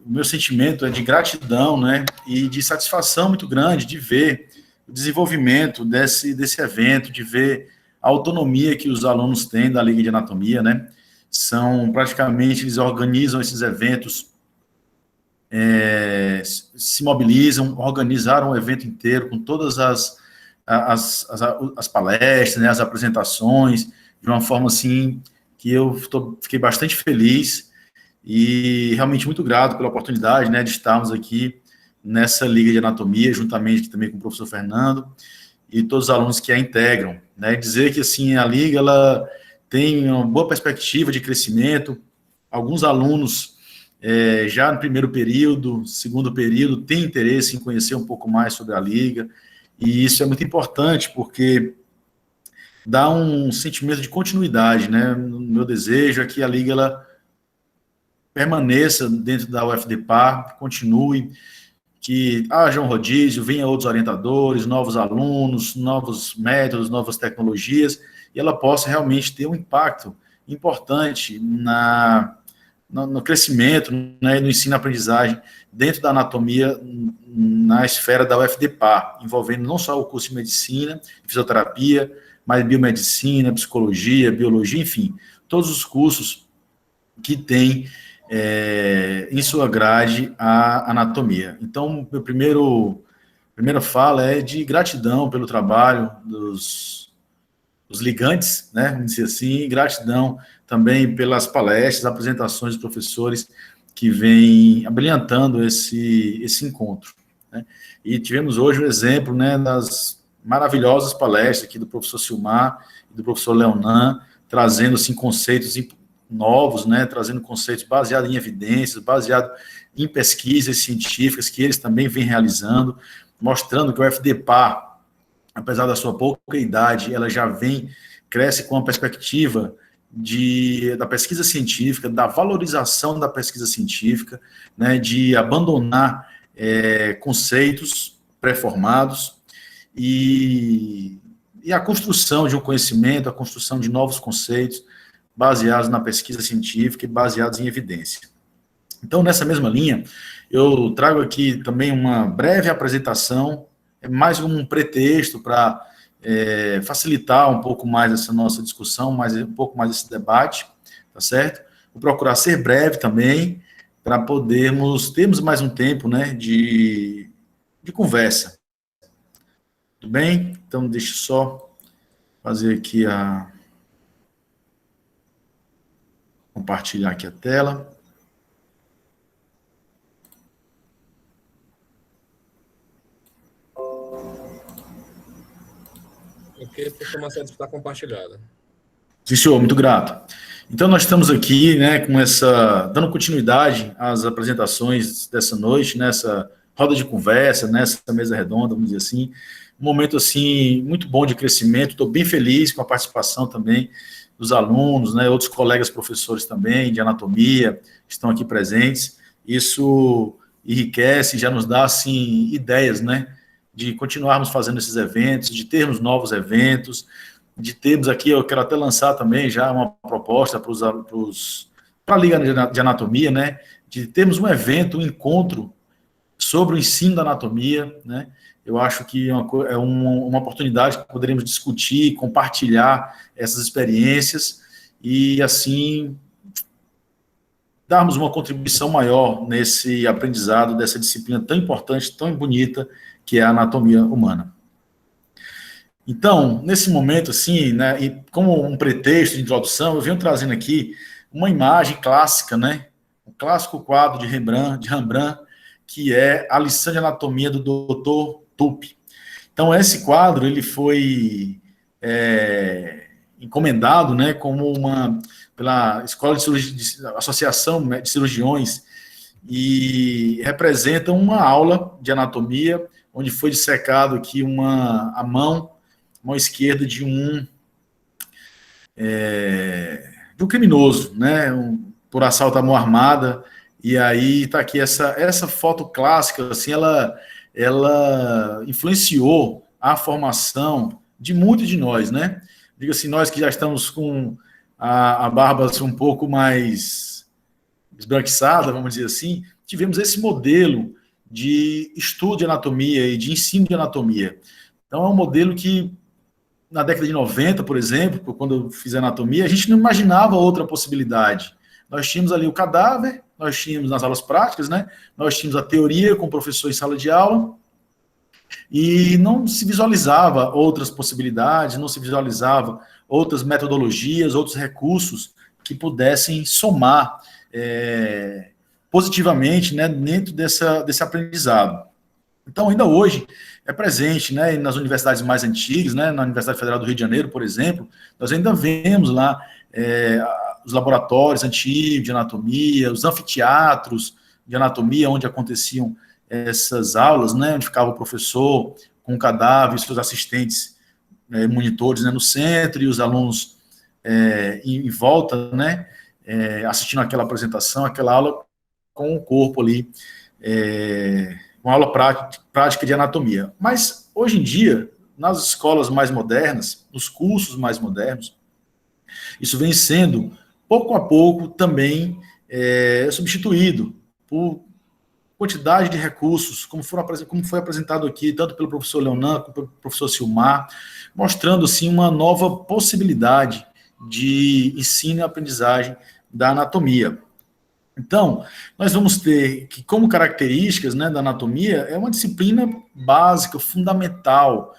O meu sentimento é de gratidão, né, e de satisfação muito grande de ver o desenvolvimento desse evento, de ver a autonomia que os alunos têm da Liga de Anatomia, né, praticamente, eles organizam esses eventos, se mobilizam, organizaram o evento inteiro com todas as palestras, né, as apresentações, de uma forma assim que eu fiquei bastante feliz e realmente muito grato pela oportunidade, né, de estarmos aqui nessa Liga de Anatomia, juntamente também com o professor Fernando e todos os alunos que a integram, né, dizer que assim a Liga ela tem uma boa perspectiva de crescimento, alguns alunos já no primeiro período, segundo período, têm interesse em conhecer um pouco mais sobre a Liga, e isso é muito importante, porque dá um sentimento de continuidade, né? O meu desejo é que a Liga ela permaneça dentro da UFDPAR, continue, que haja um rodízio, venha outros orientadores, novos alunos, novos métodos, novas tecnologias, e ela possa realmente ter um impacto importante no crescimento, né, no ensino-aprendizagem dentro da anatomia na esfera da UFDPAR, envolvendo não só o curso de medicina, fisioterapia, mas biomedicina, psicologia, biologia, enfim, todos os cursos que têm em sua grade a anatomia. Então, meu primeira fala é de gratidão pelo trabalho dos ligantes, né, vamos dizer assim, gratidão também pelas palestras, apresentações dos professores que vêm abrilhantando esse encontro, né? E tivemos hoje o exemplo, né, das maravilhosas palestras aqui do professor Silmar e do professor Leonan, trazendo assim, conceitos novos, né, trazendo conceitos baseados em evidências, baseados em pesquisas científicas que eles também vêm realizando, mostrando que o UFDPAR, apesar da sua pouca idade, ela já cresce com uma perspectiva da pesquisa científica, da valorização da pesquisa científica, né, de abandonar conceitos pré-formados e a construção de um conhecimento, a construção de novos conceitos baseados na pesquisa científica e baseados em evidência. Então, nessa mesma linha, eu trago aqui também uma breve apresentação, mais um pretexto para facilitar um pouco mais essa nossa discussão, um pouco mais esse debate, tá certo? Vou procurar ser breve também, para termos mais um tempo, né, de conversa. Tudo bem? Então, deixa eu só fazer aqui compartilhar aqui a tela. Ok, a informação está compartilhada. Sim, senhor, muito grato. Então, nós estamos aqui, né, dando continuidade às apresentações dessa noite, nessa roda de conversa, nessa mesa redonda, vamos dizer assim, um momento, assim, muito bom de crescimento, estou bem feliz com a participação também dos alunos, né, outros colegas professores também, de anatomia, que estão aqui presentes, isso enriquece, já nos dá, assim, ideias, né, de continuarmos fazendo esses eventos, de termos novos eventos, de termos aqui, eu quero até lançar também já uma proposta para a Liga de Anatomia, né, de termos um evento, um encontro sobre o ensino da anatomia, né, eu acho que é uma oportunidade que poderíamos discutir, compartilhar essas experiências e, assim, darmos uma contribuição maior nesse aprendizado dessa disciplina tão importante, tão bonita, que é a anatomia humana. Então, nesse momento, assim, né, e como um pretexto de introdução, eu venho trazendo aqui uma imagem clássica, né, um clássico quadro de Rembrandt, que é a lição de anatomia do Dr. Tupi. Então, esse quadro, ele foi encomendado, né, pela Escola de Associação de Cirurgiões, e representa uma aula de anatomia, onde foi dissecado aqui a mão esquerda de um criminoso, né, por assalto à mão armada, e aí está aqui essa foto clássica, assim, ela influenciou a formação de muitos de nós, né, diga assim, nós que já estamos com a barba assim, um pouco mais esbranquiçada, vamos dizer assim, tivemos esse modelo de estudo de anatomia e de ensino de anatomia. Então, é um modelo que, na década de 90, por exemplo, quando eu fiz anatomia, a gente não imaginava outra possibilidade. Nós tínhamos ali o cadáver, nós tínhamos nas aulas práticas, né? Nós tínhamos a teoria com o professor em sala de aula, e não se visualizava outras possibilidades, não se visualizava outras metodologias, outros recursos que pudessem somar positivamente, né, dentro desse aprendizado. Então, ainda hoje, é presente, né, nas universidades mais antigas, né, na Universidade Federal do Rio de Janeiro, por exemplo, nós ainda vemos lá os laboratórios antigos de anatomia, os anfiteatros de anatomia, onde aconteciam essas aulas, né, onde ficava o professor com o cadáver e seus assistentes monitores, né, no centro, e os alunos em volta, né, assistindo aquela apresentação, aquela aula com o corpo ali, uma aula prática de anatomia. Mas, hoje em dia, nas escolas mais modernas, nos cursos mais modernos, isso vem sendo, pouco a pouco, também substituído por quantidade de recursos, como foi apresentado aqui, tanto pelo professor Leonan, como pelo professor Silmar, mostrando, assim, uma nova possibilidade de ensino e aprendizagem da anatomia. Então, nós vamos ter que, como características, né, da anatomia, é uma disciplina básica, fundamental,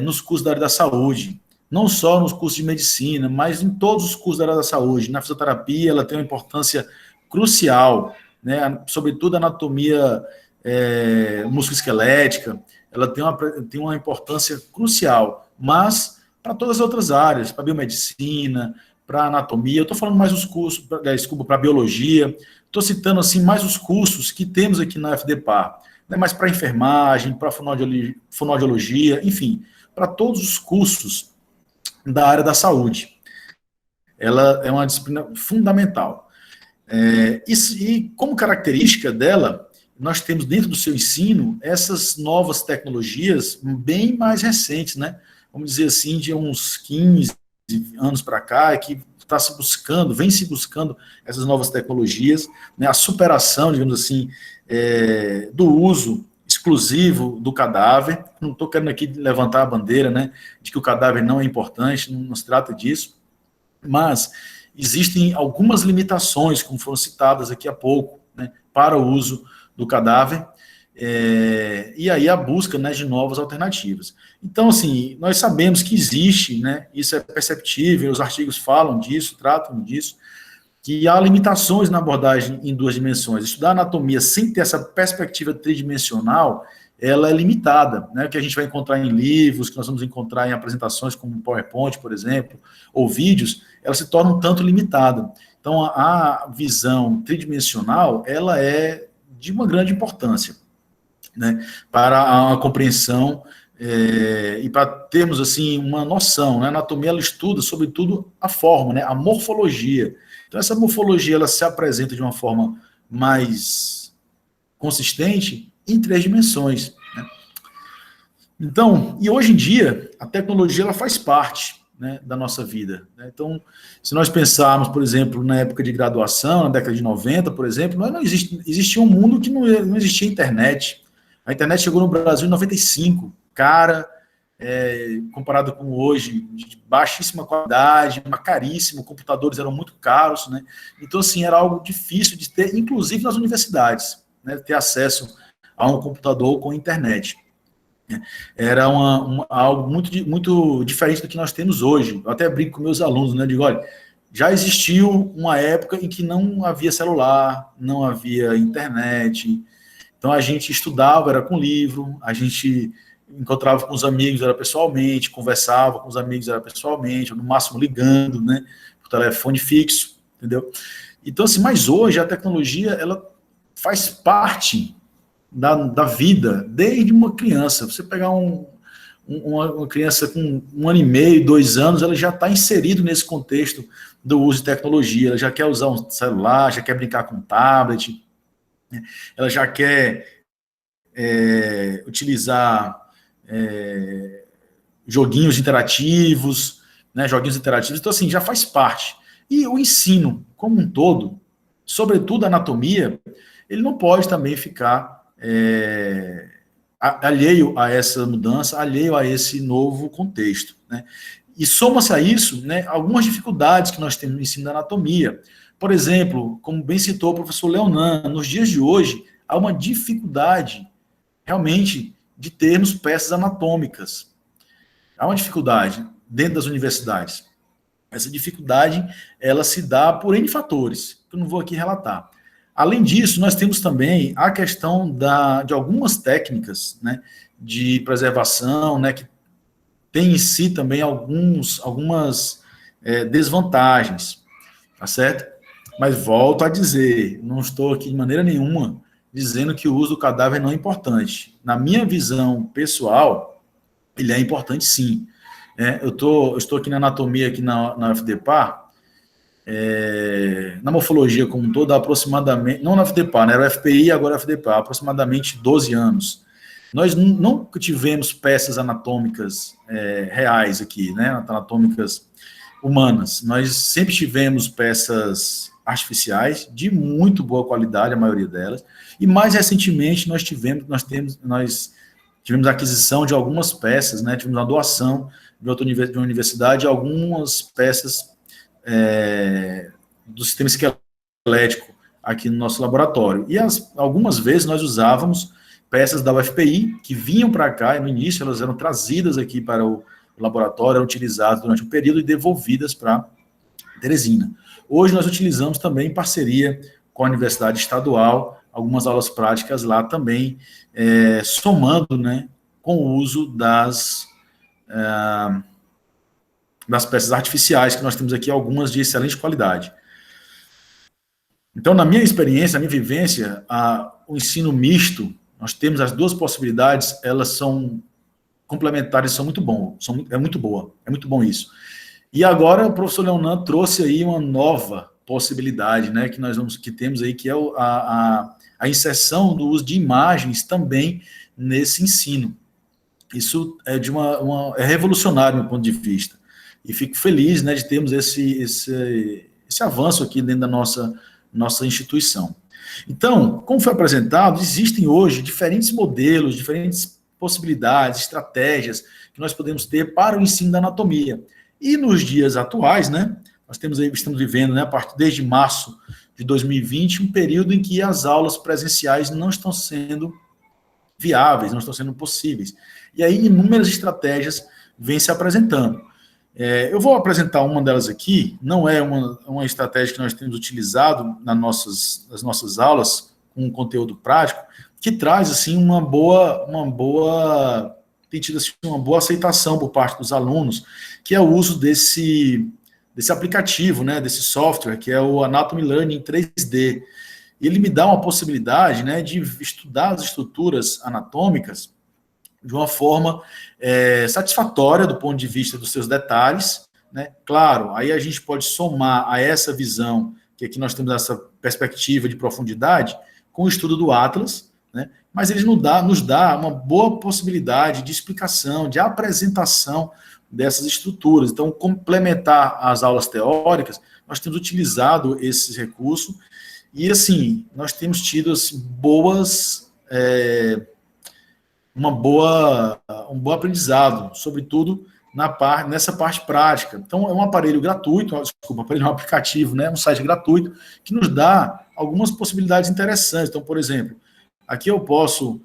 nos cursos da área da saúde. Não só nos cursos de medicina, mas em todos os cursos da área da saúde. Na fisioterapia, ela tem uma importância crucial, né, sobretudo a anatomia musculoesquelética, ela tem uma importância crucial, mas para todas as outras áreas, para biomedicina, para anatomia, eu estou falando mais dos cursos, para biologia, estou citando assim mais os cursos que temos aqui na FDPAR, né, mas para enfermagem, para fonoaudiologia, enfim, para todos os cursos da área da saúde. ela é uma disciplina fundamental. E como característica dela, nós temos dentro do seu ensino essas novas tecnologias bem mais recentes, né? Vamos dizer assim, de uns 15 anos para cá, que vem se buscando essas novas tecnologias, né? A superação, digamos assim, do uso exclusivo do cadáver. Não estou querendo aqui levantar a bandeira, né, de que o cadáver não é importante, não se trata disso, mas existem algumas limitações, como foram citadas aqui há pouco, né, para o uso do cadáver, e aí a busca, né, de novas alternativas. Então, assim, nós sabemos que existe, né, isso é perceptível, os artigos falam disso, tratam disso, que há limitações na abordagem em 2 dimensões. Estudar anatomia sem ter essa perspectiva tridimensional, ela é limitada, né? O que a gente vai encontrar em livros, que nós vamos encontrar em apresentações como PowerPoint, por exemplo, ou vídeos, ela se torna um tanto limitada. Então, a visão tridimensional, ela é de uma grande importância, né, para a compreensão e para termos, assim, uma noção, né? A anatomia, ela estuda, sobretudo, a forma, né, a morfologia. Então, essa morfologia, ela se apresenta de uma forma mais consistente em 3 dimensões, né? Então, e hoje em dia, a tecnologia, ela faz parte, né, da nossa vida, né? Então, se nós pensarmos, por exemplo, na época de graduação, na década de 90, por exemplo, existia um mundo que não existia internet. A internet chegou no Brasil em 95, cara, comparado com hoje, de baixíssima qualidade, caríssimo, computadores eram muito caros, né? Então, assim, era algo difícil de ter, inclusive nas universidades, né, ter acesso a um computador com internet. Era algo muito diferente do que nós temos hoje. Eu até brinco com meus alunos, né? Digo, olha, já existiu uma época em que não havia celular, não havia internet, então a gente estudava, era com livro, a gente encontrava com os amigos, era pessoalmente, conversava com os amigos, era pessoalmente, ou no máximo ligando, né, por telefone fixo, entendeu? Então, assim, mas hoje a tecnologia, ela faz parte da vida, desde uma criança. Você pegar uma criança com 1 ano e meio, 2 anos, ela já está inserido nesse contexto do uso de tecnologia, ela já quer usar um celular, já quer brincar com um tablet, né? Ela já quer utilizar joguinhos interativos, né, então, assim, já faz parte. E o ensino, como um todo, sobretudo a anatomia, ele não pode também ficar alheio a essa mudança, alheio a esse novo contexto, né? E soma-se a isso, né, algumas dificuldades que nós temos no ensino da anatomia. Por exemplo, como bem citou o professor Leonan, nos dias de hoje, há uma dificuldade, realmente, de termos peças anatômicas. Há uma dificuldade dentro das universidades. Essa dificuldade, ela se dá por N fatores, que eu não vou aqui relatar. Além disso, nós temos também a questão de algumas técnicas, né, de preservação, né, que tem em si também algumas desvantagens, tá certo? Mas volto a dizer, não estou aqui de maneira nenhuma dizendo que o uso do cadáver não é importante. Na minha visão pessoal, ele é importante sim. Eu estou aqui na anatomia, aqui na UFDPAR, na morfologia como um todo, aproximadamente, não na UFDPAR, né, era o FPI, agora UFDPAR, aproximadamente 12 anos. Nós nunca tivemos peças anatômicas reais aqui, né, anatômicas humanas. Nós sempre tivemos peças artificiais, de muito boa qualidade, a maioria delas, e mais recentemente nós tivemos a aquisição de algumas peças, né, tivemos a doação de uma universidade, algumas peças do sistema esquelético aqui no nosso laboratório. E algumas vezes nós usávamos peças da UFPI que vinham para cá, e no início elas eram trazidas aqui para o laboratório, eram utilizadas durante um período e devolvidas para Teresina. Hoje nós utilizamos também em parceria com a Universidade Estadual, algumas aulas práticas lá também, somando, né, com o uso das peças artificiais, que nós temos aqui algumas de excelente qualidade. Então, na minha experiência, na minha vivência, o ensino misto, nós temos as duas possibilidades, elas são complementares, são muito bom, é muito bom isso. E agora o professor Leonan trouxe aí uma nova possibilidade, né, que temos aí, que é a inserção do uso de imagens também nesse ensino. Isso é é revolucionário do meu ponto de vista. E fico feliz, né, de termos esse avanço aqui dentro da nossa instituição. Então, como foi apresentado, existem hoje diferentes modelos, diferentes possibilidades, estratégias que nós podemos ter para o ensino da anatomia. E nos dias atuais, né, estamos vivendo, né, desde março de 2020, um período em que as aulas presenciais não estão sendo viáveis, não estão sendo possíveis. E aí inúmeras estratégias vêm se apresentando. Eu vou apresentar uma delas aqui, não é uma estratégia que nós temos utilizado nas nossas aulas, com conteúdo prático, que traz, assim, tem tido assim, uma boa aceitação por parte dos alunos, que é o uso desse aplicativo, né, desse software, que é o Anatomy Learning 3D. Ele me dá uma possibilidade, né, de estudar as estruturas anatômicas de uma forma satisfatória do ponto de vista dos seus detalhes, né? Claro, aí a gente pode somar a essa visão, que aqui nós temos essa perspectiva de profundidade, com o estudo do Atlas, né? Mas ele nos dá uma boa possibilidade de explicação, de apresentação dessas estruturas. Então, complementar as aulas teóricas, nós temos utilizado esse recurso e, assim, nós temos tido assim, um bom aprendizado, sobretudo nessa parte prática. Então, é um aparelho gratuito, um aplicativo, né, um site gratuito, que nos dá algumas possibilidades interessantes. Então, por exemplo, aqui eu posso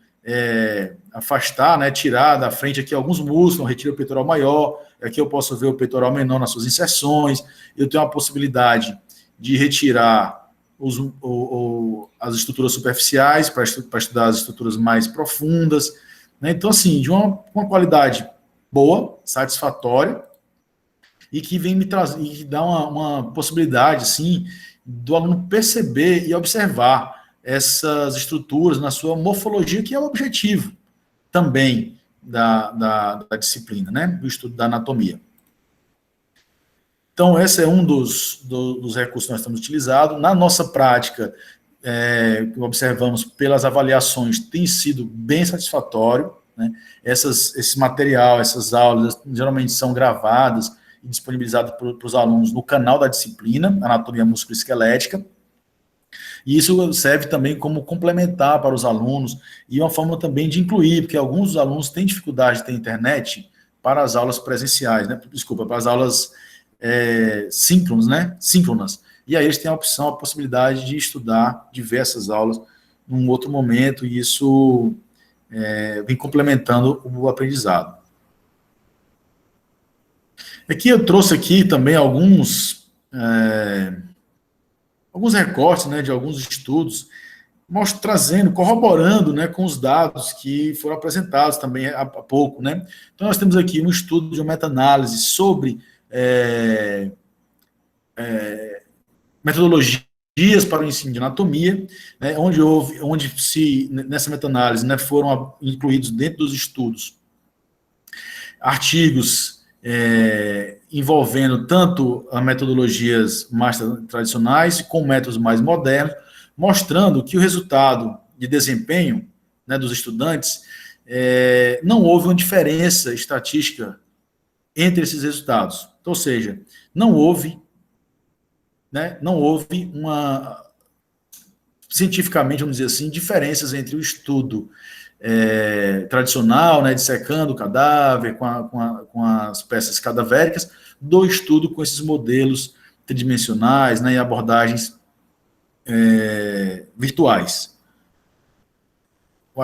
afastar, né, tirar da frente aqui alguns músculos, retiro o peitoral maior, aqui eu posso ver o peitoral menor nas suas inserções, eu tenho a possibilidade de retirar as estruturas superficiais para estudar as estruturas mais profundas, né? Então, assim, de uma qualidade boa, satisfatória, e que vem me trazer, e dá uma possibilidade, assim, do aluno perceber e observar essas estruturas na sua morfologia, que é o objetivo também da disciplina, né? Do estudo da anatomia. Então, esse é um dos recursos que nós estamos utilizando. Na nossa prática, que observamos pelas avaliações, tem sido bem satisfatório, né? Esse material, essas aulas, geralmente são gravadas e disponibilizadas para os alunos no canal da disciplina, Anatomia Musculoesquelética, e isso serve também como complementar para os alunos e uma forma também de incluir, porque alguns dos alunos têm dificuldade de ter internet para as aulas presenciais, né? Desculpa, para as aulas síncronas, né? Síncronas. E aí eles têm a possibilidade de estudar diversas aulas num outro momento, e isso vem complementando o aprendizado. Aqui eu trouxe aqui também alguns recortes, né, de alguns estudos, corroborando, né, com os dados que foram apresentados também há pouco, né? Então nós temos aqui um estudo de uma meta-análise sobre metodologias para o ensino de anatomia, né, nessa meta-análise, né, foram incluídos dentro dos estudos artigos envolvendo tanto as metodologias mais tradicionais como métodos mais modernos, mostrando que o resultado de desempenho, né, dos estudantes, não houve uma diferença estatística entre esses resultados. Então, ou seja, não houve cientificamente, vamos dizer assim, diferenças entre o estudo tradicional, né, dissecando o cadáver com as peças cadavéricas, do estudo com esses modelos tridimensionais, né, e abordagens virtuais.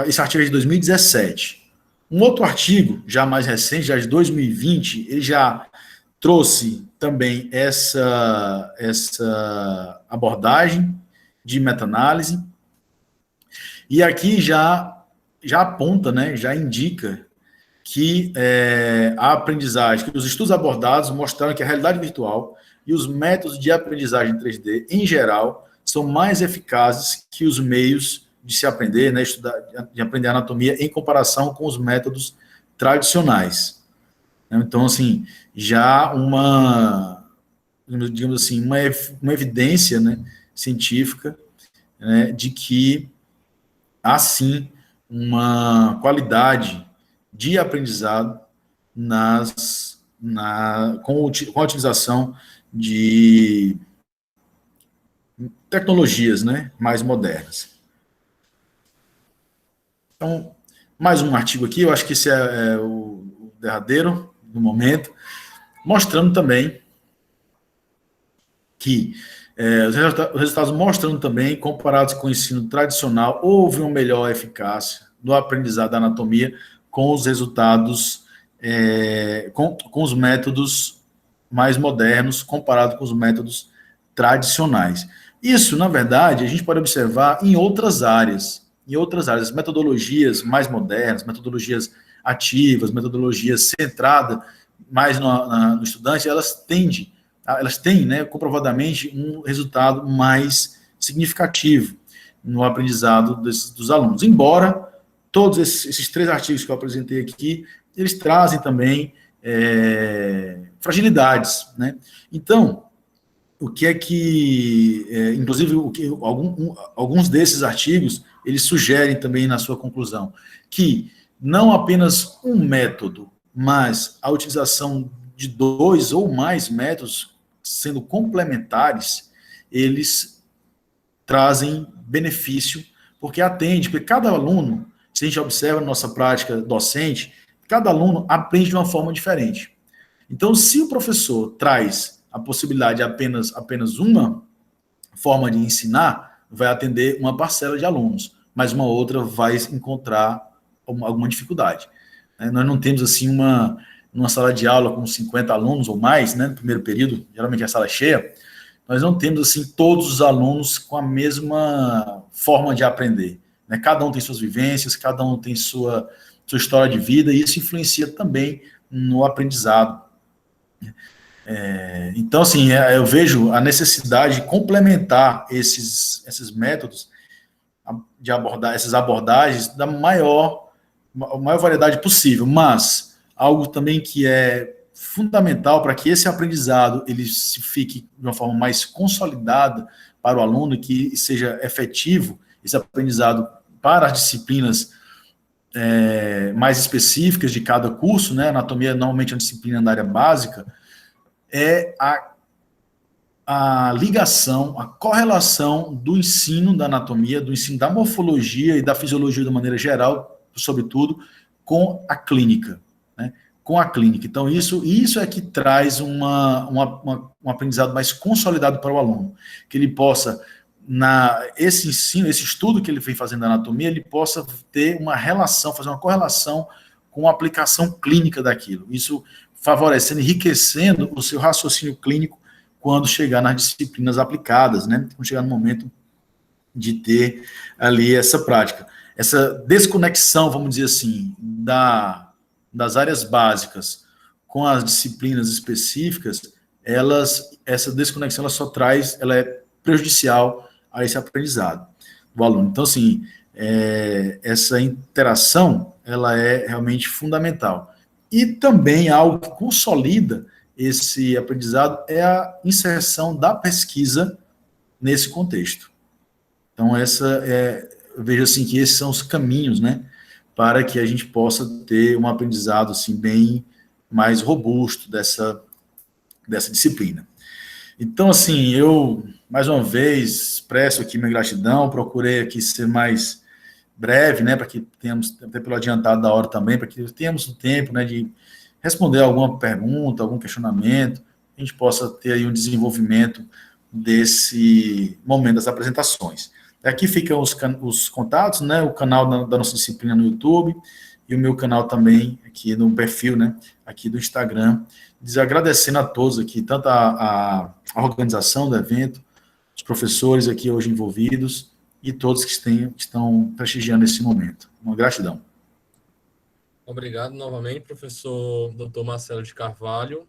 Esse artigo é de 2017. Um outro artigo, já mais recente, já de 2020, ele já trouxe também essa abordagem de meta-análise, e aqui já aponta, né, já indica que a aprendizagem, que os estudos abordados mostraram que a realidade virtual e os métodos de aprendizagem 3D, em geral, são mais eficazes que os meios de se aprender, né, de aprender anatomia, em comparação com os métodos tradicionais. né? Então, assim, já digamos assim, uma evidência, né, científica, né, de que há sim uma qualidade de aprendizado com a utilização de tecnologias, né, mais modernas. Então, mais um artigo aqui, eu acho que esse é o derradeiro do momento, mostrando também que os resultados mostrando também, comparados com o ensino tradicional, houve uma melhor eficácia no aprendizado da anatomia com os resultados, com os métodos mais modernos, comparado com os métodos tradicionais. Isso, na verdade, a gente pode observar em outras áreas, metodologias mais modernas, metodologias ativas, metodologias centradas mais no estudante, elas têm, né, comprovadamente, um resultado mais significativo no aprendizado dos alunos. Embora todos esses 3 artigos que eu apresentei aqui, eles trazem também fragilidades, né? Então, o que é que, inclusive, alguns desses artigos, eles sugerem também na sua conclusão, que não apenas um método, mas a utilização de 2 ou mais métodos sendo complementares, eles trazem benefício, porque cada aluno, se a gente observa na nossa prática docente, cada aluno aprende de uma forma diferente. Então, se o professor traz a possibilidade de apenas uma forma de ensinar, vai atender uma parcela de alunos, mas uma outra vai encontrar alguma dificuldade. Nós não temos, assim, numa sala de aula com 50 alunos ou mais, né, no primeiro período, geralmente a sala é cheia, nós não temos, assim, todos os alunos com a mesma forma de aprender, né? Cada um tem suas vivências, cada um tem sua história de vida, e isso influencia também no aprendizado. Então, assim, eu vejo a necessidade de complementar esses métodos, de abordar essas abordagens da maior variedade possível, mas algo também que é fundamental para que esse aprendizado ele se fique de uma forma mais consolidada para o aluno, que seja efetivo esse aprendizado para as disciplinas mais específicas de cada curso, né? Anatomia normalmente é uma disciplina da área básica, é a ligação, a correlação do ensino da anatomia, do ensino da morfologia e da fisiologia de maneira geral, sobretudo, com a clínica, né? Com a clínica. Então, isso é que traz um aprendizado mais consolidado para o aluno, que ele possa, esse ensino, esse estudo que ele vem fazendo da anatomia, ele possa ter uma relação, fazer uma correlação com a aplicação clínica daquilo. Isso favorecendo, enriquecendo o seu raciocínio clínico quando chegar nas disciplinas aplicadas, né? Quando chegar no momento de ter ali essa prática. Essa desconexão, vamos dizer assim, das áreas básicas com as disciplinas específicas, essa desconexão ela é prejudicial a esse aprendizado do aluno. Então, assim, essa interação, ela é realmente fundamental. E também algo que consolida esse aprendizado é a inserção da pesquisa nesse contexto. Então, eu vejo assim que esses são os caminhos, né, para que a gente possa ter um aprendizado assim, bem mais robusto dessa disciplina. Então, assim, eu, mais uma vez, expresso aqui minha gratidão, procurei aqui ser mais breve, né, para que tenhamos, até pelo adiantado da hora também, para que tenhamos o tempo, né, de responder alguma pergunta, algum questionamento, a gente possa ter aí um desenvolvimento desse momento das apresentações. Aqui ficam os contatos, né, o canal da nossa disciplina no YouTube e o meu canal também aqui no perfil, né, aqui do Instagram. Agradecendo a todos aqui, tanto a organização do evento, os professores aqui hoje envolvidos e todos que estão prestigiando esse momento. Uma gratidão. Obrigado novamente, professor Dr. Marcelo de Carvalho.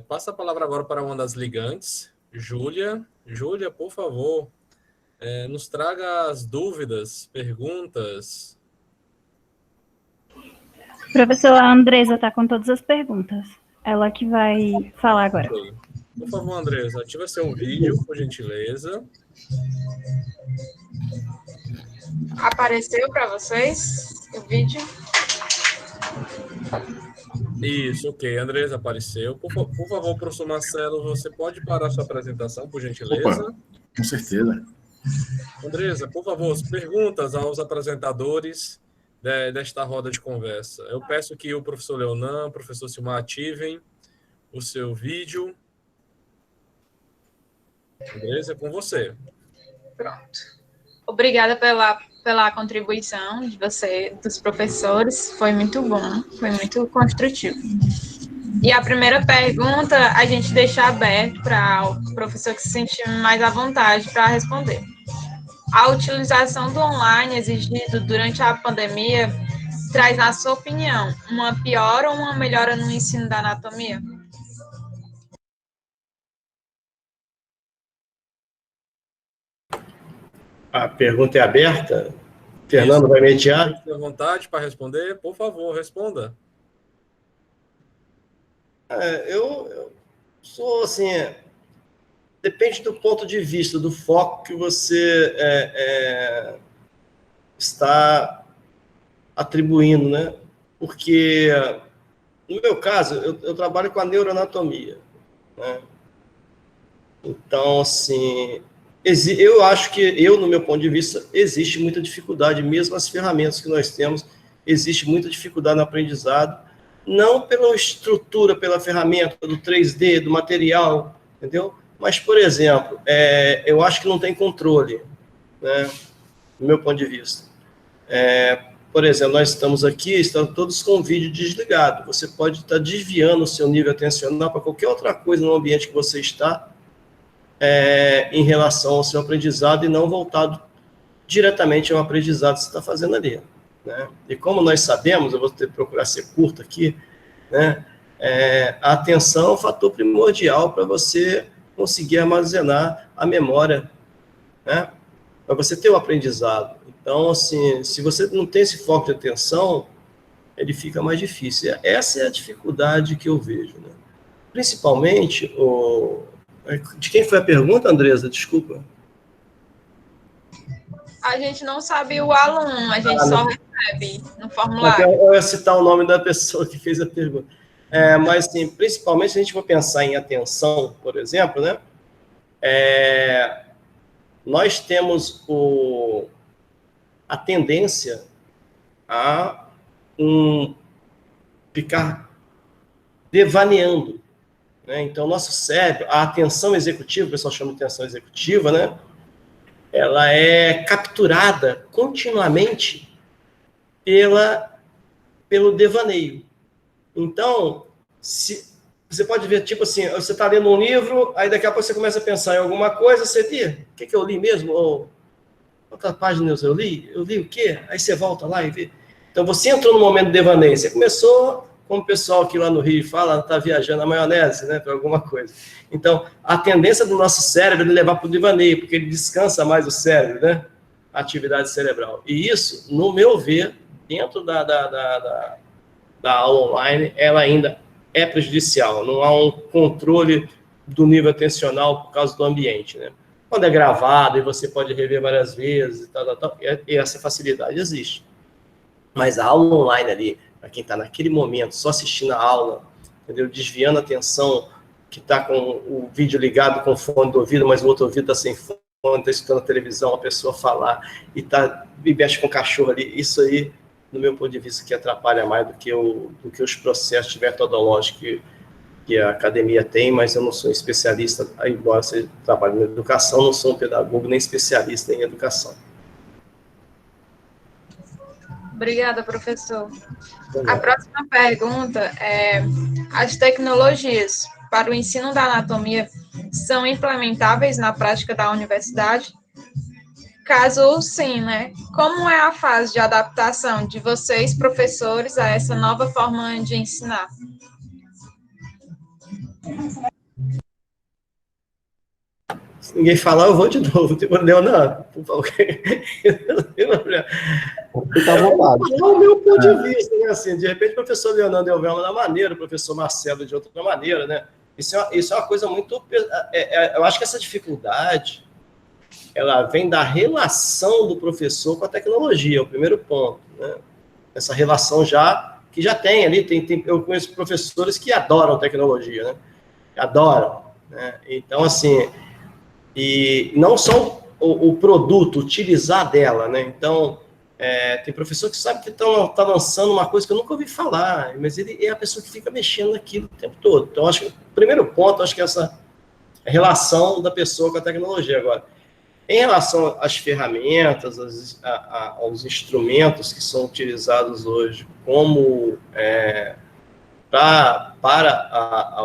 Passa a palavra agora para uma das ligantes, Júlia. Júlia, por favor, nos traga as dúvidas, perguntas. Professora Andresa está com todas as perguntas. Ela que vai falar agora. Ok. Por favor, Andresa, ativa seu vídeo, por gentileza. Apareceu para vocês o vídeo? Isso, ok. Andresa apareceu. Por favor, professor Marcelo, você pode parar sua apresentação, por gentileza? Opa, com certeza. Andresa, por favor, perguntas aos apresentadores desta roda de conversa. Eu peço que o professor Leonan, o professor Silmar ativem o seu vídeo. Andresa, é com você. Pronto. Obrigada pela contribuição de você, dos professores. Foi muito bom, foi muito construtivo. E a primeira pergunta a gente deixa aberto para o professor que se sentir mais à vontade para responder. A utilização do online exigido durante a pandemia traz, na sua opinião, uma piora ou uma melhora no ensino da anatomia? A pergunta é aberta. Fernando vai mediar. Fique à vontade para responder. Por favor, responda. Eu sou assim, depende do ponto de vista, do foco que você está atribuindo, né? Porque, no meu caso, eu trabalho com a neuroanatomia, né? Então, assim, eu acho que, no meu ponto de vista, existe muita dificuldade, mesmo as ferramentas que nós temos, existe muita dificuldade no aprendizado, não pela estrutura, pela ferramenta, do 3D, do material, entendeu? Mas, por exemplo, eu acho que não tem controle, né, do meu ponto de vista. Por exemplo, nós estamos aqui, estamos todos com o vídeo desligado. Você pode estar desviando o seu nível atencional para qualquer outra coisa no ambiente que você está, em relação ao seu aprendizado e não voltado diretamente ao aprendizado que você está fazendo ali, né? E como nós sabemos, eu vou procurar ser curto aqui, né? A atenção é um fator primordial para você conseguir armazenar a memória, né? Para você ter o aprendizado. Então, assim, se você não tem esse foco de atenção, ele fica mais difícil. Essa é a dificuldade que eu vejo, né? Principalmente, de quem foi a pergunta, Andresa? Desculpa. A gente não sabe o aluno, a gente só recebe no formulário. Eu ia citar o nome da pessoa que fez a pergunta. Mas, assim, principalmente, se a gente for pensar em atenção, por exemplo, né? Nós temos a tendência a ficar devaneando, né? Então, nosso cérebro, a atenção executiva, o pessoal chama de atenção executiva, né? Ela é capturada continuamente pelo devaneio. Então, você pode ver, tipo assim, você está lendo um livro, aí daqui a pouco você começa a pensar em alguma coisa, você vê, o que eu li mesmo? Ou, outra página eu li o quê? Aí você volta lá e vê. Então, você entrou no momento de devaneio, você começou, como o pessoal aqui lá no Rio fala, está viajando na maionese, né, para alguma coisa. Então, a tendência do nosso cérebro é levar para o devaneio, porque ele descansa mais o cérebro, né, a atividade cerebral. E isso, no meu ver, dentro da aula online, ela ainda é prejudicial, não há um controle do nível atencional por causa do ambiente, né. Quando é gravado e você pode rever várias vezes, e essa facilidade existe. Mas a aula online ali, para quem está naquele momento só assistindo a aula, entendeu? Desviando a atenção, que está com o vídeo ligado com o fone do ouvido, mas o outro ouvido está sem fone, está escutando a televisão, a pessoa falar, e mexe com o cachorro ali, isso aí, no meu ponto de vista, que atrapalha mais do que os processos metodológicos que a academia tem, mas eu não sou especialista, embora você trabalhe na educação, não sou um pedagogo nem especialista em educação. Obrigada, professor. A próxima pergunta é: as tecnologias para o ensino da anatomia são implementáveis na prática da universidade? Caso sim, né? Como é a fase de adaptação de vocês, professores, a essa nova forma de ensinar? Se ninguém falar, eu vou de novo. Leonan, por favor. Fica à vontade. É o meu ponto de vista, né? Assim, de repente, o professor Leonardo Elvela da maneira, o professor Marcelo de outra maneira, né? Isso é uma coisa muito... eu acho que essa dificuldade, ela vem da relação do professor com a tecnologia, é o primeiro ponto, né? Essa relação que já tem ali, eu conheço professores que adoram tecnologia, né? Adoram, né? Então, assim, e não só o produto, utilizar dela, né? Então, tem professor que sabe que está lançando uma coisa que eu nunca ouvi falar, mas ele é a pessoa que fica mexendo naquilo o tempo todo. Então, acho que o primeiro ponto, acho que é essa relação da pessoa com a tecnologia. Agora, em relação às ferramentas, aos instrumentos que são utilizados hoje como para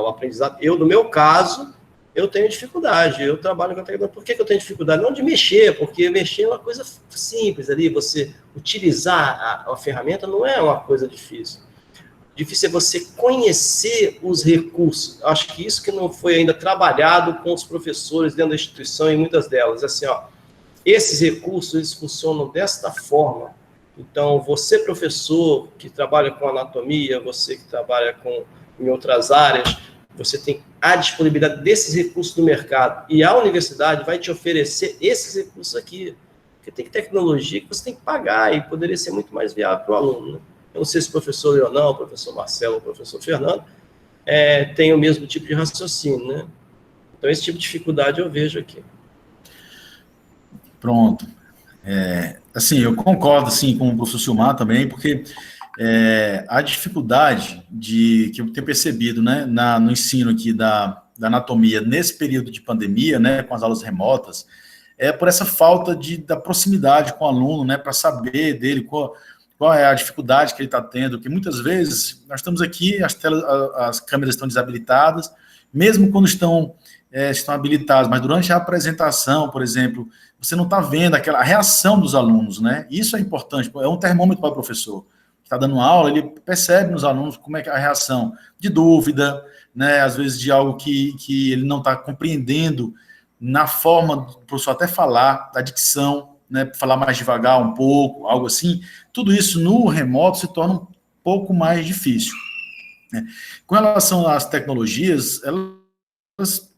o aprendizado, no meu caso, eu tenho dificuldade, eu trabalho com a tecnologia. Por que eu tenho dificuldade? Não de mexer, porque mexer é uma coisa simples ali, você utilizar a ferramenta não é uma coisa difícil. Difícil é você conhecer os recursos. Acho que isso que não foi ainda trabalhado com os professores dentro da instituição, e muitas delas. Assim, esses recursos, eles funcionam desta forma. Então, você, professor, que trabalha com anatomia, você que trabalha em outras áreas, você tem a disponibilidade desses recursos do mercado. E a universidade vai te oferecer esses recursos aqui. Porque tem tecnologia que você tem que pagar e poderia ser muito mais viável para o aluno, né? Eu não sei se o professor Leonel, o professor Marcelo, o professor Fernando tem o mesmo tipo de raciocínio, né? Então, esse tipo de dificuldade eu vejo aqui. Pronto. Assim, eu concordo assim, com o professor Silmar também, porque a dificuldade que eu tenho percebido, né, no ensino aqui da anatomia nesse período de pandemia, né, com as aulas remotas, é por essa falta da proximidade com o aluno, né, para saber dele qual é a dificuldade que ele está tendo, porque muitas vezes nós estamos aqui, as câmeras estão desabilitadas, mesmo quando estão habilitadas, mas durante a apresentação, por exemplo, você não está vendo a reação dos alunos, né? Isso é importante, é um termômetro para o professor. Está dando aula, ele percebe nos alunos como é que é a reação de dúvida, né? Às vezes de algo que ele não está compreendendo na forma do professor até falar, da dicção, né? Falar mais devagar um pouco, algo assim. Tudo isso no remoto se torna um pouco mais difícil, né? Com relação às tecnologias, nós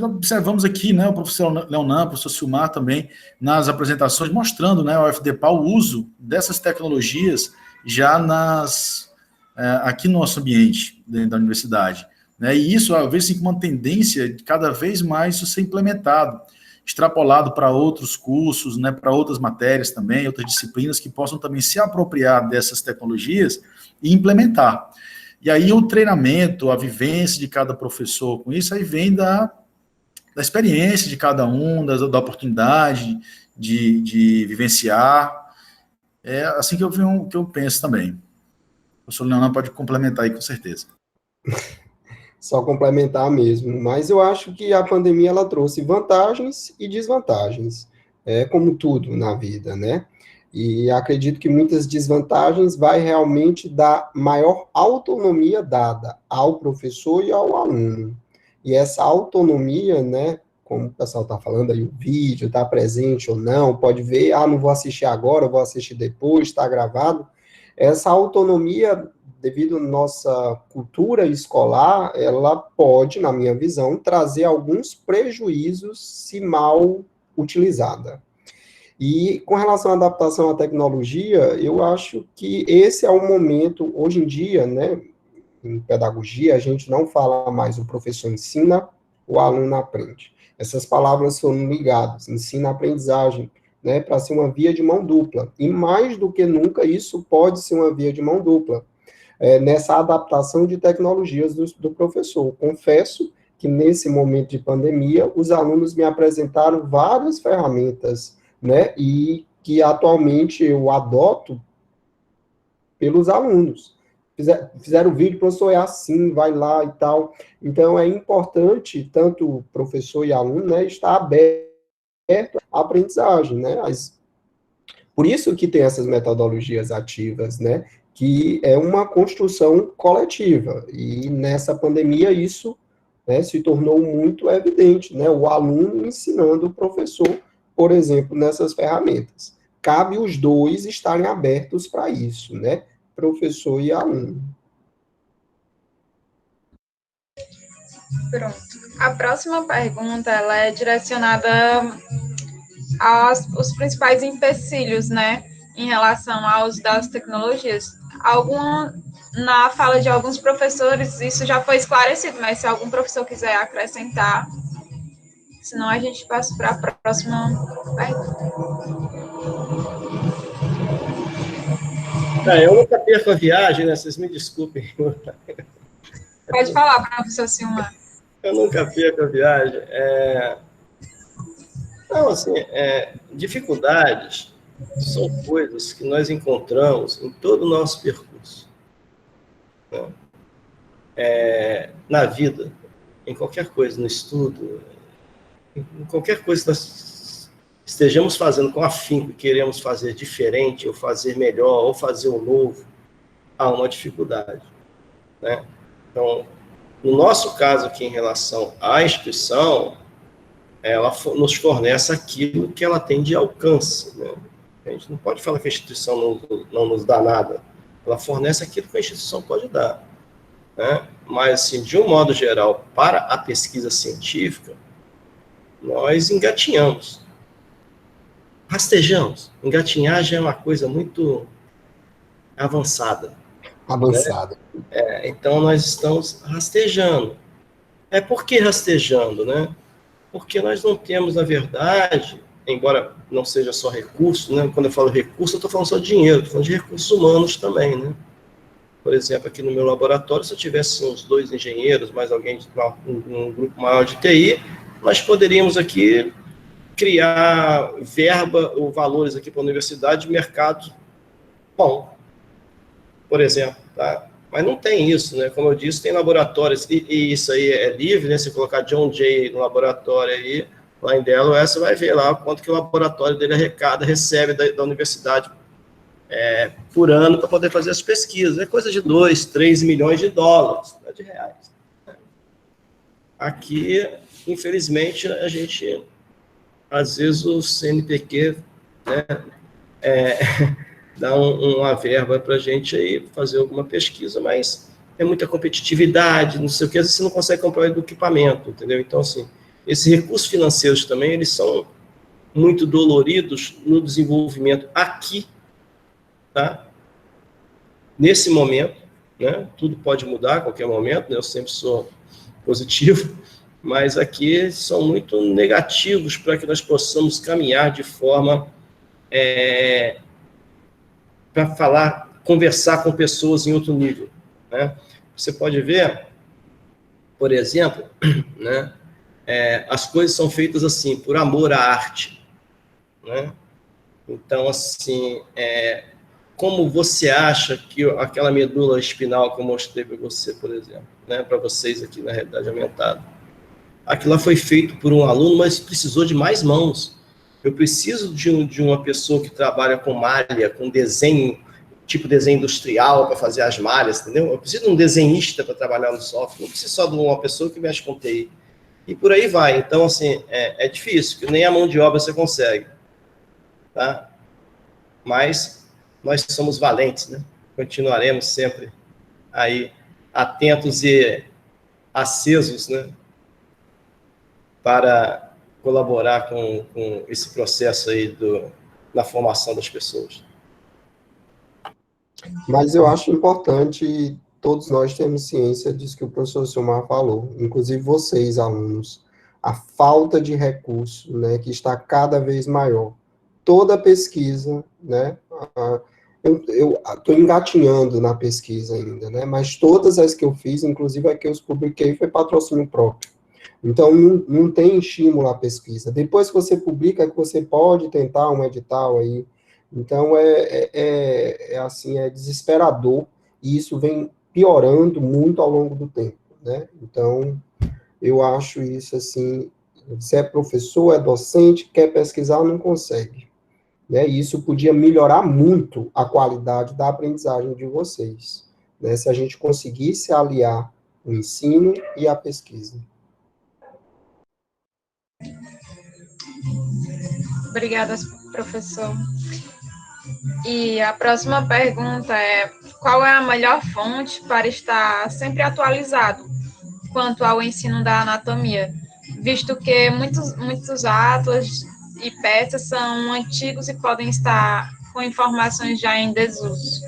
observamos aqui, né, o professor Leonan, o professor Silmar também, nas apresentações, mostrando, né, ao FDPA o uso dessas tecnologias já aqui no nosso ambiente, dentro da universidade, né, e isso, às vezes, com uma tendência de cada vez mais isso ser implementado, extrapolado para outros cursos, né, para outras matérias também, outras disciplinas que possam também se apropriar dessas tecnologias e implementar. E aí o treinamento, a vivência de cada professor com isso, aí vem da experiência de cada um, da oportunidade de vivenciar. É assim que eu penso também. O professor Leonardo pode complementar aí, com certeza. Só complementar mesmo. Mas eu acho que a pandemia ela trouxe vantagens e desvantagens. Como tudo na vida, né? E acredito que muitas desvantagens vai realmente dar maior autonomia dada ao professor e ao aluno. E essa autonomia, né, como o pessoal está falando aí, o vídeo está presente ou não, pode ver, não vou assistir agora, vou assistir depois, está gravado. Essa autonomia, devido à nossa cultura escolar, ela pode, na minha visão, trazer alguns prejuízos se mal utilizada. E com relação à adaptação à tecnologia, eu acho que esse é o momento, hoje em dia, né, em pedagogia, a gente não fala mais o professor ensina, o aluno aprende. Essas palavras foram ligadas, ensino-aprendizagem, né, para ser uma via de mão dupla. E mais do que nunca, isso pode ser uma via de mão dupla, nessa adaptação de tecnologias do professor. Confesso que nesse momento de pandemia, os alunos me apresentaram várias ferramentas, né, e que atualmente eu adoto pelos alunos. Fizeram o vídeo, professor, é assim, vai lá e tal. Então, é importante, tanto professor e aluno, né, estar aberto à aprendizagem, né? Por isso que tem essas metodologias ativas, né, que é uma construção coletiva. E nessa pandemia, isso, né, se tornou muito evidente, né? O aluno ensinando o professor, por exemplo, nessas ferramentas. cabe os dois estarem abertos para isso, né? Professor e aluno. Pronto. A próxima pergunta, ela é direcionada aos principais empecilhos, né, em relação ao uso das tecnologias. Na fala de alguns professores, isso já foi esclarecido, mas se algum professor quiser acrescentar, senão a gente passa para a próxima pergunta. Eu nunca perco a viagem, né? Vocês me desculpem. Pode falar, professor Silmar. Eu nunca perco a viagem. Não, assim, dificuldades são coisas que nós encontramos em todo o nosso percurso, né? Na vida, em qualquer coisa, no estudo, em qualquer coisa que nós estejamos fazendo com afinco e queremos fazer diferente, ou fazer melhor, ou fazer o novo, há uma dificuldade, né? Então, no nosso caso aqui, em relação à instituição, ela nos fornece aquilo que ela tem de alcance, né? A gente não pode falar que a instituição não nos dá nada. Ela fornece aquilo que a instituição pode dar, né? Mas, assim, de um modo geral, para a pesquisa científica, nós engatinhamos, rastejamos. Engatinhar já é uma coisa muito avançada. Avançada. Né? Então, nós estamos rastejando. Por que rastejando, né? Porque nós não temos, na verdade, embora não seja só recurso, né? Quando eu falo recurso, eu estou falando só de dinheiro, estou falando de recursos humanos também, né? Por exemplo, aqui no meu laboratório, se eu tivesse uns 2 engenheiros, mais alguém de um grupo maior de TI, nós poderíamos aqui criar verba ou valores aqui para a universidade de mercado bom, por exemplo, tá? Mas não tem isso, né? Como eu disse, tem laboratórios, e isso aí é livre, né? Se colocar John Jay no laboratório aí, lá em Delaware, você vai ver lá quanto que o laboratório dele arrecada, recebe da universidade por ano para poder fazer as pesquisas. É coisa de 2, 3 milhões de dólares, não é de reais. Aqui, infelizmente, a gente, às vezes, o CNPq, né, dá uma verba para a gente aí fazer alguma pesquisa, mas é muita competitividade, não sei o que, às vezes você não consegue comprar o equipamento, entendeu? Então, assim, esses recursos financeiros também, eles são muito doloridos no desenvolvimento aqui, tá? Nesse momento, né? Tudo pode mudar a qualquer momento, né? Eu sempre sou positivo, mas aqui são muito negativos para que nós possamos caminhar de forma para conversar com pessoas em outro nível, né? Você pode ver, por exemplo, né, as coisas são feitas assim, por amor à arte, né? Então, assim, como você acha que aquela medula espinal que eu mostrei para você, por exemplo, né, para vocês aqui na realidade aumentada, aquilo lá foi feito por um aluno, mas precisou de mais mãos. Eu preciso de uma pessoa que trabalha com malha, com desenho, tipo desenho industrial para fazer as malhas, entendeu? Eu preciso de um desenhista para trabalhar no software, não preciso só de uma pessoa que mexe com TI. E por aí vai. Então, assim, é difícil, que nem a mão de obra você consegue, tá? Mas nós somos valentes, né? Continuaremos sempre aí atentos e acesos, né? Para colaborar com esse processo aí da formação das pessoas. Mas eu acho importante, todos nós temos ciência disso que o professor Silmar falou, inclusive vocês, alunos, a falta de recurso, né, que está cada vez maior. Toda pesquisa, né, eu estou engatinhando na pesquisa ainda, né, mas todas as que eu fiz, inclusive a que eu publiquei, foi patrocínio próprio. Então, não tem estímulo à pesquisa. Depois que você publica, que você pode tentar um edital aí. Então, assim, é desesperador, e isso vem piorando muito ao longo do tempo, né? Então, eu acho isso, assim, se é professor, é docente, quer pesquisar, não consegue, né? E isso podia melhorar muito a qualidade da aprendizagem de vocês, né? Se a gente conseguisse aliar o ensino e a pesquisa. Obrigada, professor. E a próxima pergunta é: qual é a melhor fonte para estar sempre atualizado quanto ao ensino da anatomia, visto que muitos atlas e peças são antigos e podem estar com informações já em desuso?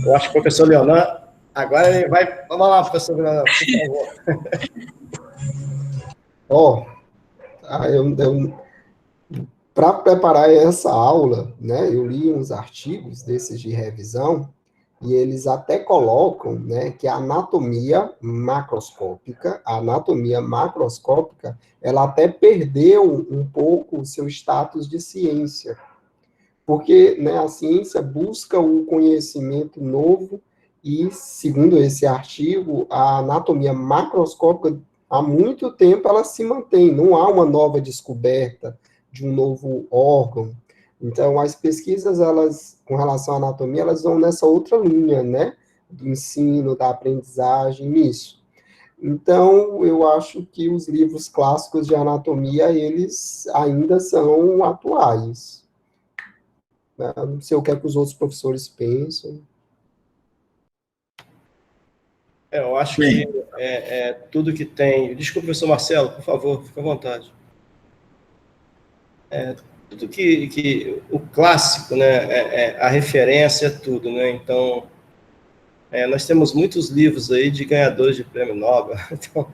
Eu acho que o professor Leonan, agora ele vai... Vamos lá, professor Leonan, por favor. Para preparar essa aula, né, eu li uns artigos desses de revisão, e eles até colocam, né, que a anatomia macroscópica, ela até perdeu um pouco o seu status de ciência, porque, né, a ciência busca um conhecimento novo e, segundo esse artigo, a anatomia macroscópica, há muito tempo, ela se mantém, não há uma nova descoberta de um novo órgão. Então, as pesquisas, elas, com relação à anatomia, elas vão nessa outra linha, né, do ensino, da aprendizagem, nisso. Então, eu acho que os livros clássicos de anatomia, eles ainda são atuais. Não sei o que é que os outros professores pensam. Eu acho que tudo que tem... Desculpa, professor Marcelo, por favor, fique à vontade. Tudo que o clássico, né, a referência é tudo, né? Então, nós temos muitos livros aí de ganhadores de prêmio Nobel, então,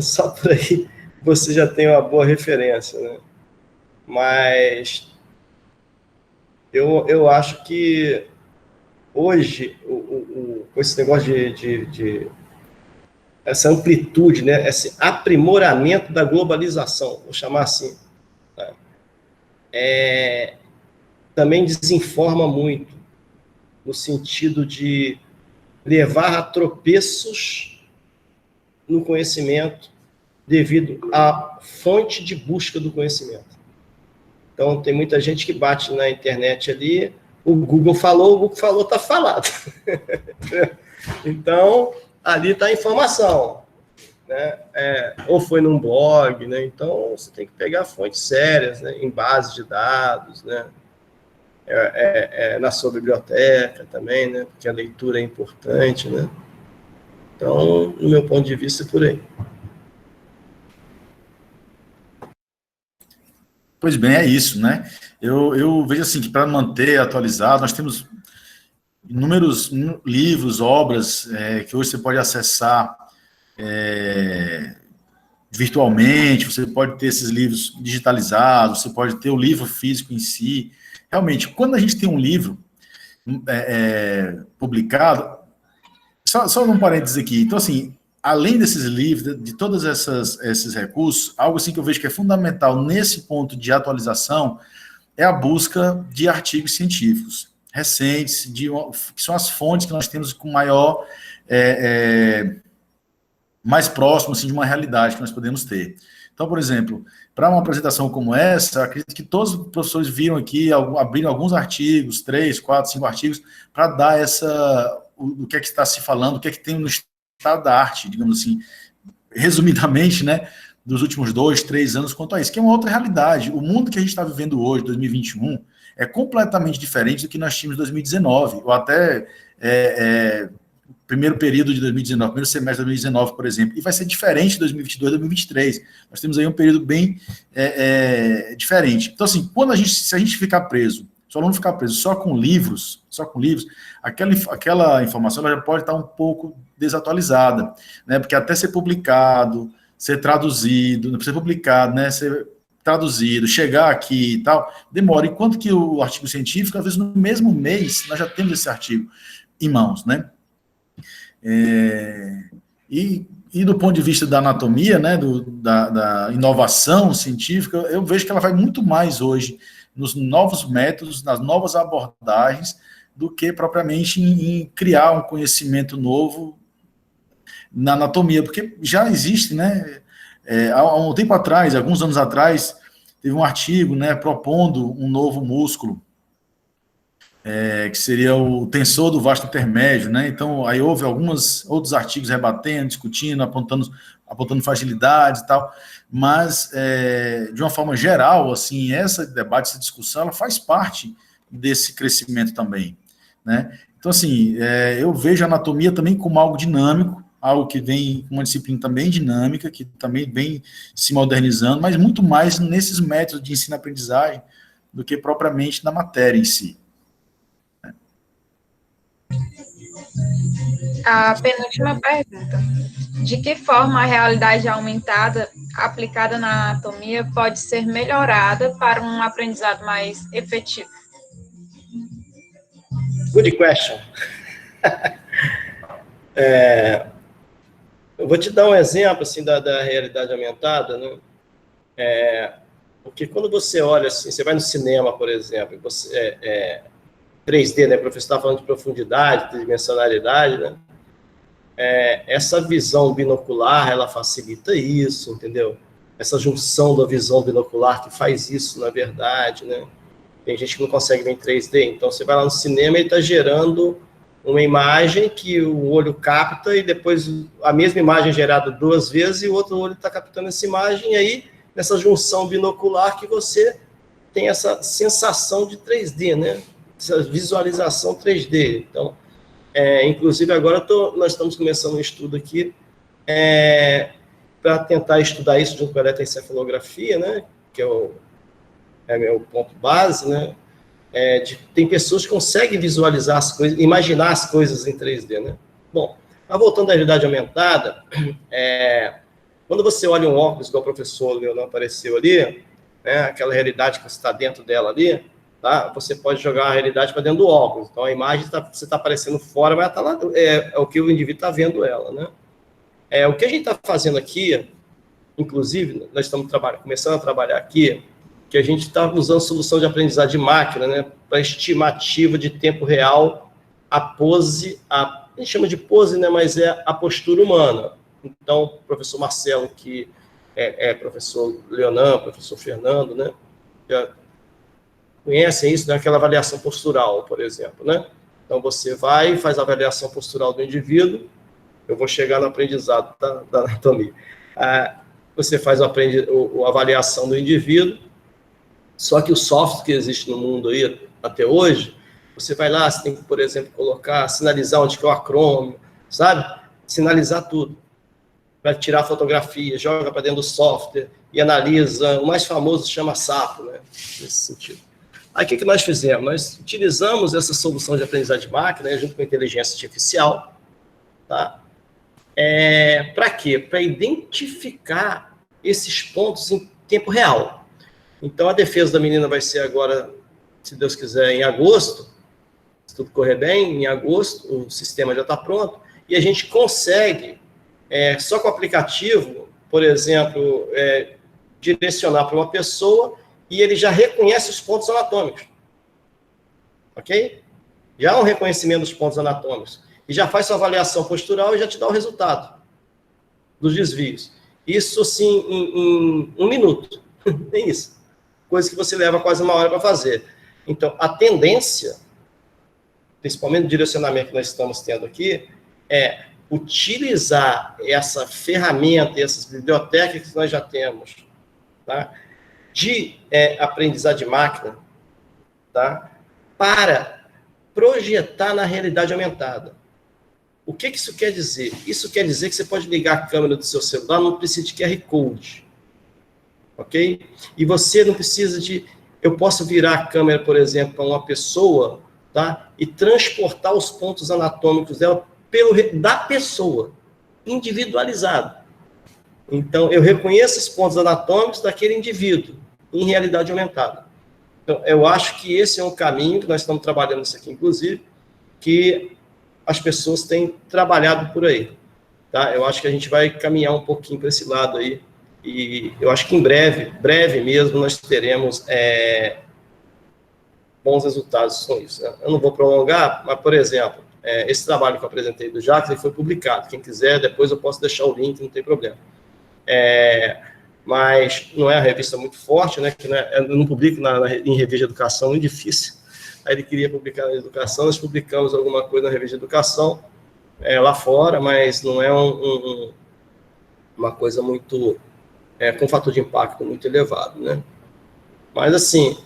só por aí você já tem uma boa referência, né? Mas eu acho que hoje, com esse negócio de essa amplitude, né, esse aprimoramento da globalização, vou chamar assim, né, também desinforma muito, no sentido de levar a tropeços no conhecimento devido à fonte de busca do conhecimento. Então, tem muita gente que bate na internet ali, o Google falou, está falado. Então, ali está a informação, né? Ou foi num blog, né? Então, você tem que pegar fontes sérias, né? Em bases de dados, né? Na sua biblioteca também, né? Porque a leitura é importante, né? Então, no meu ponto de vista, é por aí. Pois bem, é isso, né? Eu vejo assim que para manter atualizado, nós temos inúmeros livros, obras que hoje você pode acessar virtualmente, você pode ter esses livros digitalizados, você pode ter o livro físico em si. Realmente, quando a gente tem um livro publicado, só um parênteses aqui, então assim, além desses livros, de todos esses recursos, algo assim que eu vejo que é fundamental nesse ponto de atualização é a busca de artigos científicos recentes, que são as fontes que nós temos com maior, mais próximo assim, de uma realidade que nós podemos ter. Então, por exemplo, para uma apresentação como essa, acredito que todos os professores viram aqui, abriram alguns artigos, 3, 4, 5 artigos, para dar o que é que está se falando, o que é que tem no estado da arte, digamos assim, resumidamente, né, dos últimos 2, 3 anos quanto a isso, que é uma outra realidade. O mundo que a gente está vivendo hoje, 2021, é completamente diferente do que nós tínhamos em 2019, ou até primeiro período de 2019, primeiro semestre de 2019, por exemplo, e vai ser diferente de 2022, 2023. Nós temos aí um período bem diferente. Então, assim, se a gente ficar preso, se o aluno ficar preso só com livros, aquela informação ela já pode estar um pouco desatualizada, né? Porque até ser publicado, ser traduzido, ser publicado, né? Ser traduzido, chegar aqui e tal, demora. Enquanto que o artigo científico, às vezes no mesmo mês, nós já temos esse artigo em mãos, né? E do ponto de vista da anatomia, né, da inovação científica, eu vejo que ela vai muito mais hoje nos novos métodos, nas novas abordagens, do que propriamente em criar um conhecimento novo na anatomia, porque já existe, né, há um tempo atrás, alguns anos atrás, teve um artigo, né, propondo um novo músculo, que seria o tensor do vasto intermédio, né? Então, aí houve outros artigos rebatendo, discutindo, apontando fragilidades e tal, mas, de uma forma geral, assim, esse debate, essa discussão, ela faz parte desse crescimento também, né? Então, assim, eu vejo a anatomia também como algo dinâmico, algo que vem com uma disciplina também dinâmica, que também vem se modernizando, mas muito mais nesses métodos de ensino-aprendizagem do que propriamente na matéria em si. A penúltima pergunta. De que forma a realidade aumentada aplicada na anatomia pode ser melhorada para um aprendizado mais efetivo? Good question. Eu vou te dar um exemplo assim, da realidade aumentada, né? Porque quando você olha assim, você vai no cinema, por exemplo, 3D, né? O professor está falando de profundidade, de dimensionalidade, né? Essa visão binocular, ela facilita isso, entendeu? Essa junção da visão binocular que faz isso, na verdade, né? Tem gente que não consegue ver em 3D, então você vai lá no cinema e está gerando uma imagem que o olho capta e depois a mesma imagem gerada 2 vezes e o outro olho está captando essa imagem, e aí, nessa junção binocular que você tem essa sensação de 3D, né? Essa visualização 3D. Então, inclusive agora nós estamos começando um estudo aqui para tentar estudar isso junto com a eletroencefalografia, né? Que é meu ponto base, né? Tem pessoas que conseguem visualizar as coisas, imaginar as coisas em 3D, né? Bom, mas voltando à realidade aumentada, quando você olha um óculos, igual o professor Leonardo apareceu ali, né, aquela realidade que você está dentro dela ali, tá? Você pode jogar a realidade para dentro do óculos. Então, a imagem você está aparecendo fora, mas está lá, é o que o indivíduo está vendo ela, né? O que a gente está fazendo aqui, inclusive, nós estamos começando a trabalhar aqui, que a gente está usando solução de aprendizagem de máquina, né, para estimativa de tempo real, a pose, a gente chama de pose, né, mas é a postura humana. Então, o professor Marcelo, que professor Leonan, professor Fernando, né, já conhecem isso, né, aquela avaliação postural, por exemplo, né? Então, você vai e faz a avaliação postural do indivíduo, eu vou chegar no aprendizado da anatomia. Você faz a avaliação do indivíduo, só que o software que existe no mundo aí até hoje, você vai lá, você tem que, por exemplo, sinalizar onde que é o acrômio, sabe? Sinalizar tudo. Vai tirar a fotografia, joga para dentro do software e analisa. O mais famoso chama SAPO, né? Nesse sentido. Aí, o que nós fizemos? Nós utilizamos essa solução de aprendizagem de máquina, né, junto com a inteligência artificial, tá? Para quê? Para identificar esses pontos em tempo real. Então, a defesa da menina vai ser agora, se Deus quiser, em agosto, se tudo correr bem, em agosto, o sistema já está pronto, e a gente consegue, só com o aplicativo, por exemplo, direcionar para uma pessoa e ele já reconhece os pontos anatômicos. Ok? Já há um reconhecimento dos pontos anatômicos. E já faz sua avaliação postural e já te dá o resultado dos desvios. Isso, assim, em 1 minuto. Nem isso. Coisa que você leva quase 1 hora para fazer. Então, a tendência, principalmente no direcionamento que nós estamos tendo aqui, é utilizar essa ferramenta, essas bibliotecas que nós já temos, tá? De aprendizagem de máquina, tá? Para projetar na realidade aumentada. O que isso quer dizer? Isso quer dizer que você pode ligar a câmera do seu celular, não precisa de QR Code. Ok? E você não precisa de... Eu posso virar a câmera, por exemplo, para uma pessoa, tá? E transportar os pontos anatômicos dela da pessoa, individualizado. Então, eu reconheço os pontos anatômicos daquele indivíduo, em realidade aumentada. Então, eu acho que esse é um caminho, que nós estamos trabalhando isso aqui, inclusive, que as pessoas têm trabalhado por aí. Tá? Eu acho que a gente vai caminhar um pouquinho para esse lado aí, e eu acho que em breve mesmo, nós teremos bons resultados com isso. Né? Eu não vou prolongar, mas, por exemplo, esse trabalho que eu apresentei do Jacques, ele foi publicado. Quem quiser, depois eu posso deixar o link, não tem problema. Mas não é uma revista muito forte, né? Que eu não publico em revista de educação, muito difícil. aí ele queria publicar na educação, nós publicamos alguma coisa na revista de educação, lá fora, mas não é uma coisa muito, com fator de impacto muito elevado, né? Mas, assim,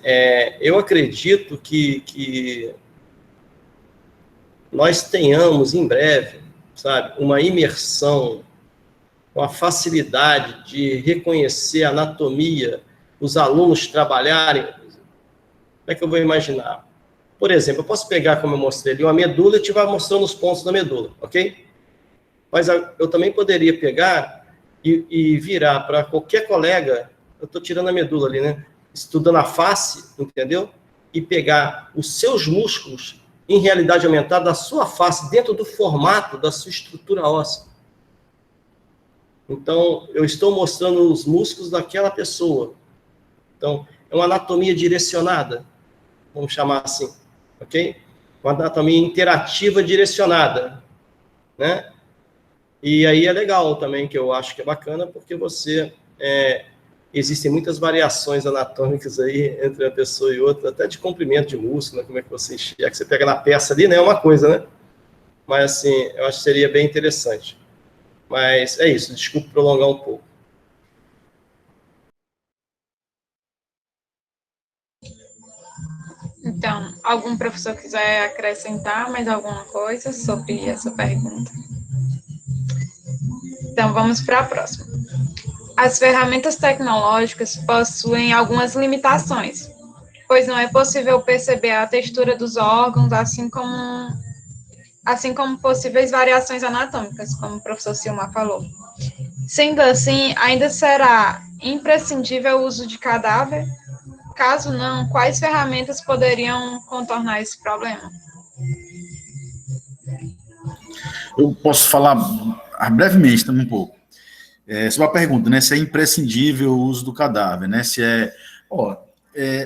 eu acredito que nós tenhamos, em breve, sabe, uma imersão, uma facilidade de reconhecer a anatomia, os alunos trabalharem. Como é que eu vou imaginar? Por exemplo, eu posso pegar, como eu mostrei ali, uma medula e te vai mostrando os pontos da medula, ok? Mas eu também poderia pegar e virar para qualquer colega, eu estou tirando a medula ali, né? Estudando a face, entendeu? E pegar os seus músculos em realidade aumentada da sua face, dentro do formato da sua estrutura óssea. Então, eu estou mostrando os músculos daquela pessoa. Então, é uma anatomia direcionada, vamos chamar assim, ok? Uma anatomia interativa direcionada, né? E aí é legal também, que eu acho que é bacana, porque existem muitas variações anatômicas aí entre uma pessoa e outra, até de comprimento de músculo, né? Como é que você enxerga, que você pega na peça ali, né? É uma coisa, né? Mas, assim, eu acho que seria bem interessante. Mas é isso, desculpe prolongar um pouco. Então, algum professor quiser acrescentar mais alguma coisa sobre essa pergunta? Então, vamos para a próxima. As ferramentas tecnológicas possuem algumas limitações, pois não é possível perceber a textura dos órgãos, assim como possíveis variações anatômicas, como o professor Silmar falou. Sendo assim, ainda será imprescindível o uso de cadáver? Caso não, quais ferramentas poderiam contornar esse problema? Eu posso falar brevemente também um pouco. Sobre a pergunta, né, se é imprescindível o uso do cadáver, né, se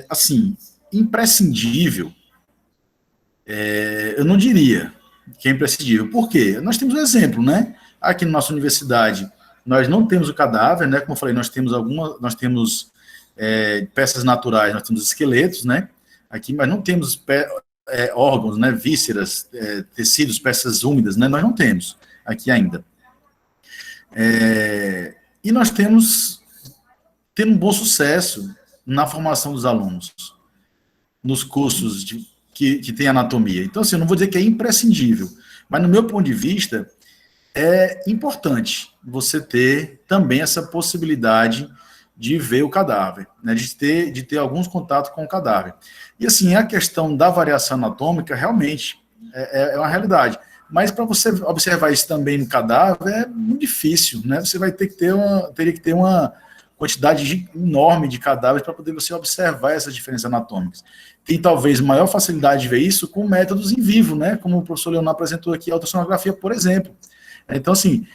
assim, imprescindível, eu não diria que é imprescindível. Por quê? Nós temos um exemplo, né, aqui na nossa universidade, nós não temos o cadáver, né, como eu falei, nós temos peças naturais, nós temos esqueletos, né, aqui, mas não temos órgãos, né, vísceras, tecidos, peças úmidas, né, nós não temos aqui ainda. E nós temos um bom sucesso na formação dos alunos, nos cursos que tem anatomia. Então, assim, eu não vou dizer que é imprescindível, mas no meu ponto de vista, é importante você ter também essa possibilidade de ver o cadáver, né, de ter alguns contatos com o cadáver. E, assim, a questão da variação anatômica, realmente, é uma realidade. Mas para você observar isso também no cadáver é muito difícil, né? Você vai teria que ter uma quantidade enorme de cadáveres para poder você observar essas diferenças anatômicas. Tem talvez maior facilidade de ver isso com métodos em vivo, né? Como o professor Leonardo apresentou aqui, a ultrassonografia, por exemplo. Então, assim,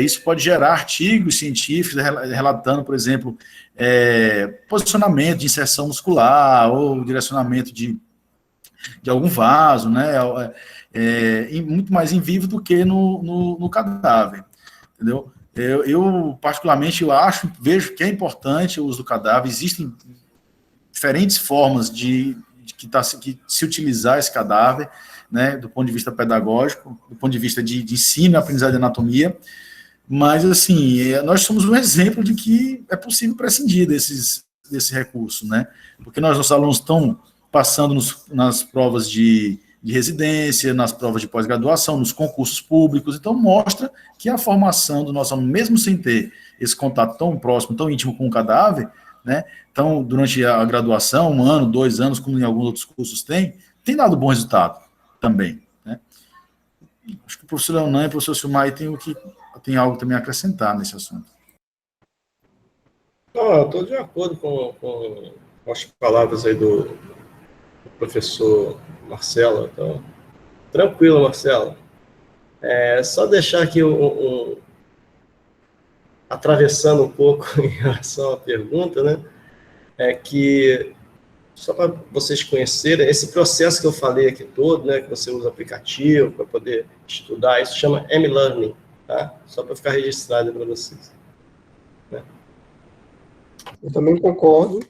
isso pode gerar artigos científicos relatando, por exemplo, posicionamento de inserção muscular ou direcionamento de algum vaso, né? Muito mais em vivo do que no cadáver, entendeu? Eu particularmente, vejo que é importante o uso do cadáver. Existem diferentes formas de se utilizar esse cadáver, né, do ponto de vista pedagógico, do ponto de vista de ensino e aprendizagem de anatomia, mas, assim, nós somos um exemplo de que é possível prescindir desse recurso, né, porque nossos alunos estão passando nas provas de residência, nas provas de pós-graduação, nos concursos públicos, então mostra que a formação do nosso aluno, mesmo sem ter esse contato tão próximo, tão íntimo com o cadáver, né, então, durante a graduação, 1 ano, 2 anos, como em alguns outros cursos tem dado bom resultado também, né. Acho que o professor Leonan e o professor Silmar tem algo também a acrescentar nesse assunto. Não, eu estou de acordo com as palavras aí do professor Marcelo. Então, tranquilo, Marcelo. Só deixar aqui atravessando um pouco em relação à pergunta, né? Que, só para vocês conhecerem, esse processo que eu falei aqui todo, né? Que você usa aplicativo para poder estudar, isso chama M-Learning, tá? Só para ficar registrado para vocês. Eu também concordo.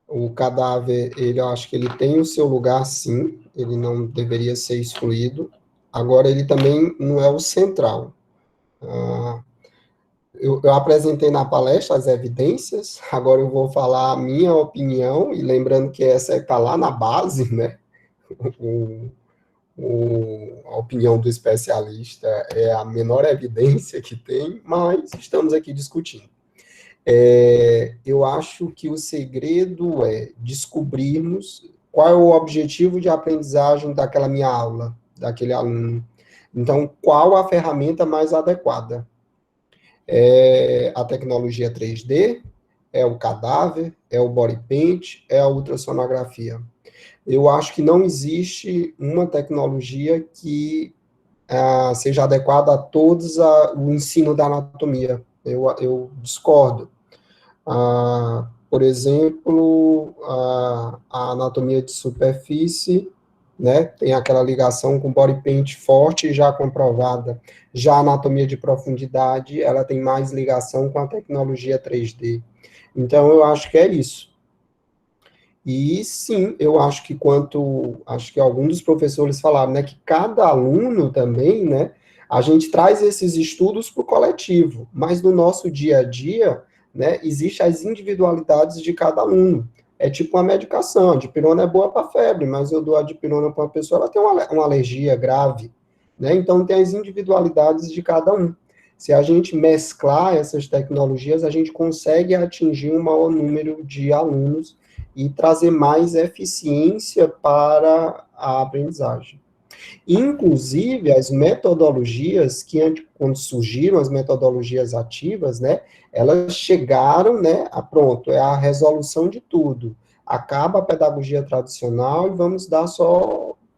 O cadáver, eu acho que ele tem o seu lugar, sim, ele não deveria ser excluído. Agora, ele também não é o central. Eu apresentei na palestra as evidências, agora eu vou falar a minha opinião, e lembrando que essa está lá na base, né? A opinião do especialista é a menor evidência que tem, mas estamos aqui discutindo. Eu acho que o segredo é descobrirmos qual é o objetivo de aprendizagem daquela minha aula, daquele aluno. Então, qual a ferramenta mais adequada? É a tecnologia 3D? É o cadáver? É o body paint? É a ultrassonografia? Eu acho que não existe uma tecnologia que seja adequada a todos o ensino da anatomia. Eu discordo. Por exemplo, a anatomia de superfície, né, tem aquela ligação com body paint forte já comprovada. Já a anatomia de profundidade, ela tem mais ligação com a tecnologia 3D. Então, eu acho que é isso. E sim, eu acho que acho que alguns dos professores falaram, né, que cada aluno também, né, a gente traz esses estudos para o coletivo, mas no nosso dia a dia, né, existem as individualidades de cada aluno. É tipo uma medicação, a dipirona é boa para febre, mas eu dou a dipirona para uma pessoa, ela tem uma alergia grave, né, então tem as individualidades de cada um. Se a gente mesclar essas tecnologias, a gente consegue atingir um maior número de alunos e trazer mais eficiência para a aprendizagem. Inclusive, as metodologias quando surgiram, as metodologias ativas, né, elas chegaram, né, pronto, é a resolução de tudo. Acaba a pedagogia tradicional e vamos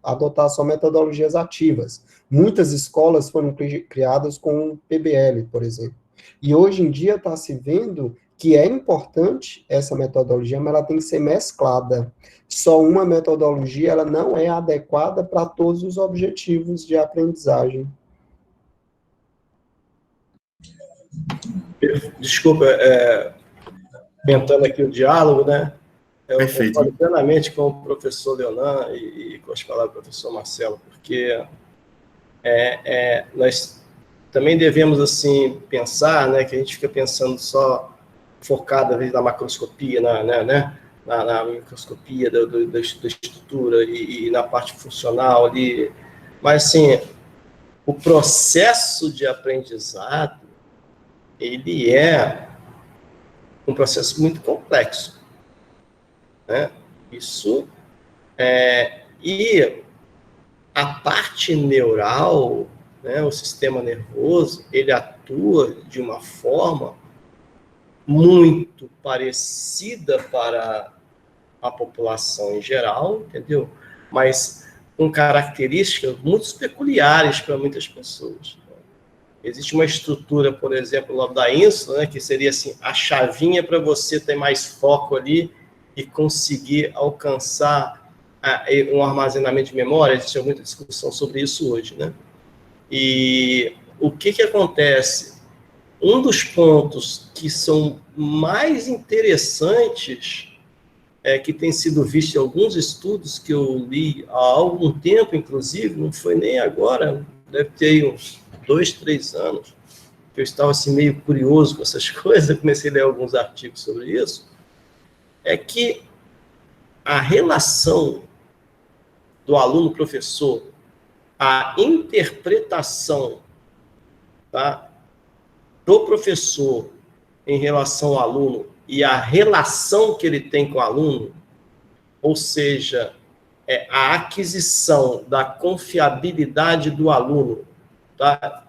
adotar só metodologias ativas. Muitas escolas foram criadas com o PBL, por exemplo. E hoje em dia está se vendo que é importante essa metodologia, mas ela tem que ser mesclada. Só uma metodologia, ela não é adequada para todos os objetivos de aprendizagem. Desculpa, comentando aqui o diálogo, né? Eu concordo plenamente com o professor Leonan e com as palavras do professor Marcelo, porque nós também devemos, assim, pensar, né, que a gente fica pensando só focado, às vezes, na macroscopia, na microscopia da estrutura e na parte funcional ali. Mas, assim, o processo de aprendizado, ele é um processo muito complexo, né? E a parte neural, né, o sistema nervoso, ele atua de uma forma muito parecida para a população em geral, entendeu? Mas com características muito peculiares para muitas pessoas. Existe uma estrutura, por exemplo, lá da ínsula, né, que seria assim, a chavinha para você ter mais foco ali e conseguir alcançar um armazenamento de memória. Existe muita discussão sobre isso hoje, né? E o que acontece? Um dos pontos que são mais interessantes, que tem sido visto em alguns estudos que eu li há algum tempo, inclusive, não foi nem agora, deve ter uns 2, 3 anos, que eu estava assim, meio curioso com essas coisas, comecei a ler alguns artigos sobre isso, é que a relação do aluno-professor, a interpretação, tá, do professor em relação ao aluno e a relação que ele tem com o aluno, ou seja, a aquisição da confiabilidade do aluno, tá?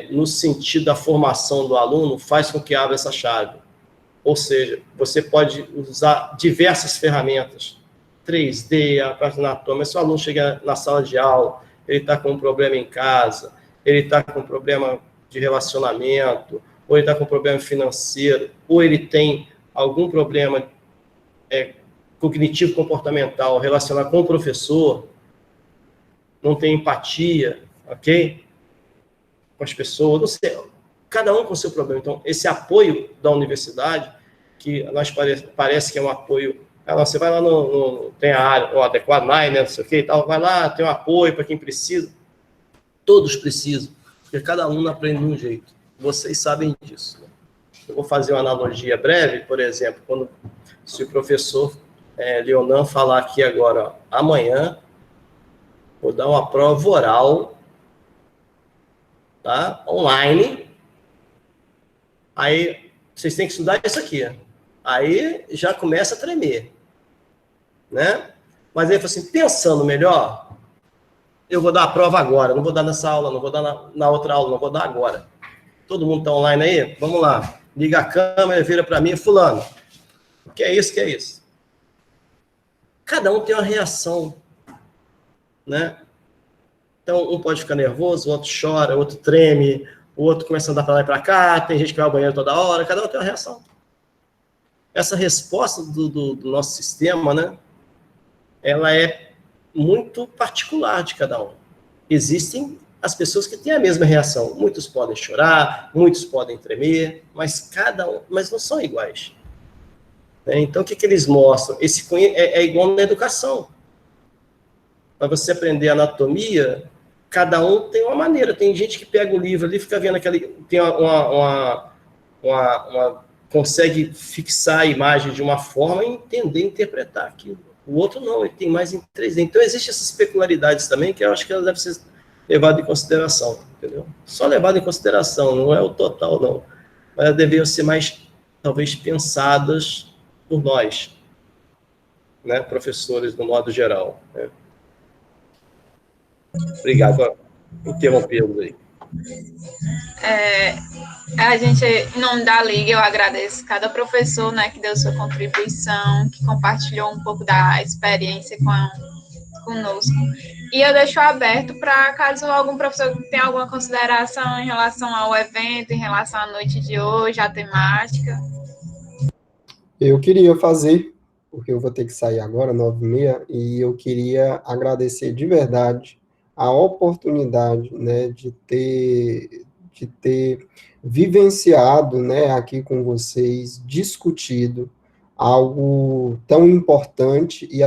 No sentido da formação do aluno, faz com que abra essa chave. Ou seja, você pode usar diversas ferramentas, 3D, a parte anatômica. Se o aluno chega na sala de aula, ele está com um problema em casa, ele está com um problema de relacionamento, ou ele está com um problema financeiro, ou ele tem algum problema cognitivo-comportamental relacionado com o professor, não tem empatia, ok? Com as pessoas, não sei, cada um com o seu problema. Então, esse apoio da universidade, que nós parece que é um apoio. Você vai lá tem a área, o adequado, né, não sei o que e tal, vai lá, tem um apoio para quem precisa. Todos precisam, porque cada aluno aprende de um jeito. Vocês sabem disso. Né? Eu vou fazer uma analogia breve, por exemplo, se o professor Leonan falar aqui agora, ó, amanhã, vou dar uma prova oral, tá? Online. Aí, vocês têm que estudar isso aqui. Aí, já começa a tremer. Né? Mas aí, assim, pensando melhor, eu vou dar a prova agora, não vou dar nessa aula, não vou dar na outra aula, não vou dar agora. Todo mundo está online aí? Vamos lá. Liga a câmera, vira para mim, fulano. O que é isso? O que é isso? Cada um tem uma reação. Né? Então, um pode ficar nervoso, o outro chora, o outro treme, o outro começa a andar para lá e para cá, tem gente que vai ao banheiro toda hora, cada um tem uma reação. Essa resposta do nosso sistema, né, ela é muito particular de cada um. Existem as pessoas que têm a mesma reação. Muitos podem chorar, muitos podem tremer, mas mas não são iguais. Então, o que eles mostram? É igual na educação. Para você aprender anatomia, cada um tem uma maneira. Tem gente que pega o livro ali, fica vendo tem consegue fixar a imagem de uma forma e entender, interpretar aquilo. O outro não, ele tem mais em 3D. Então, existem essas peculiaridades também, que eu acho que elas devem ser levadas em consideração, entendeu? Só levado em consideração, não é o total, não. Mas elas deveriam ser mais, talvez, pensadas por nós, né, professores, no modo geral. Né? Obrigado por interrompê-los aí. A gente, em nome da Liga, eu agradeço cada professor, né, que deu sua contribuição, que compartilhou um pouco da experiência conosco. E eu deixo aberto para caso algum professor tenha alguma consideração em relação ao evento, em relação à noite de hoje, à temática. Eu queria fazer, porque eu vou ter que sair agora, 9h30, e eu queria agradecer de verdade a oportunidade, né, de ter vivenciado, né, aqui com vocês, discutido algo tão importante e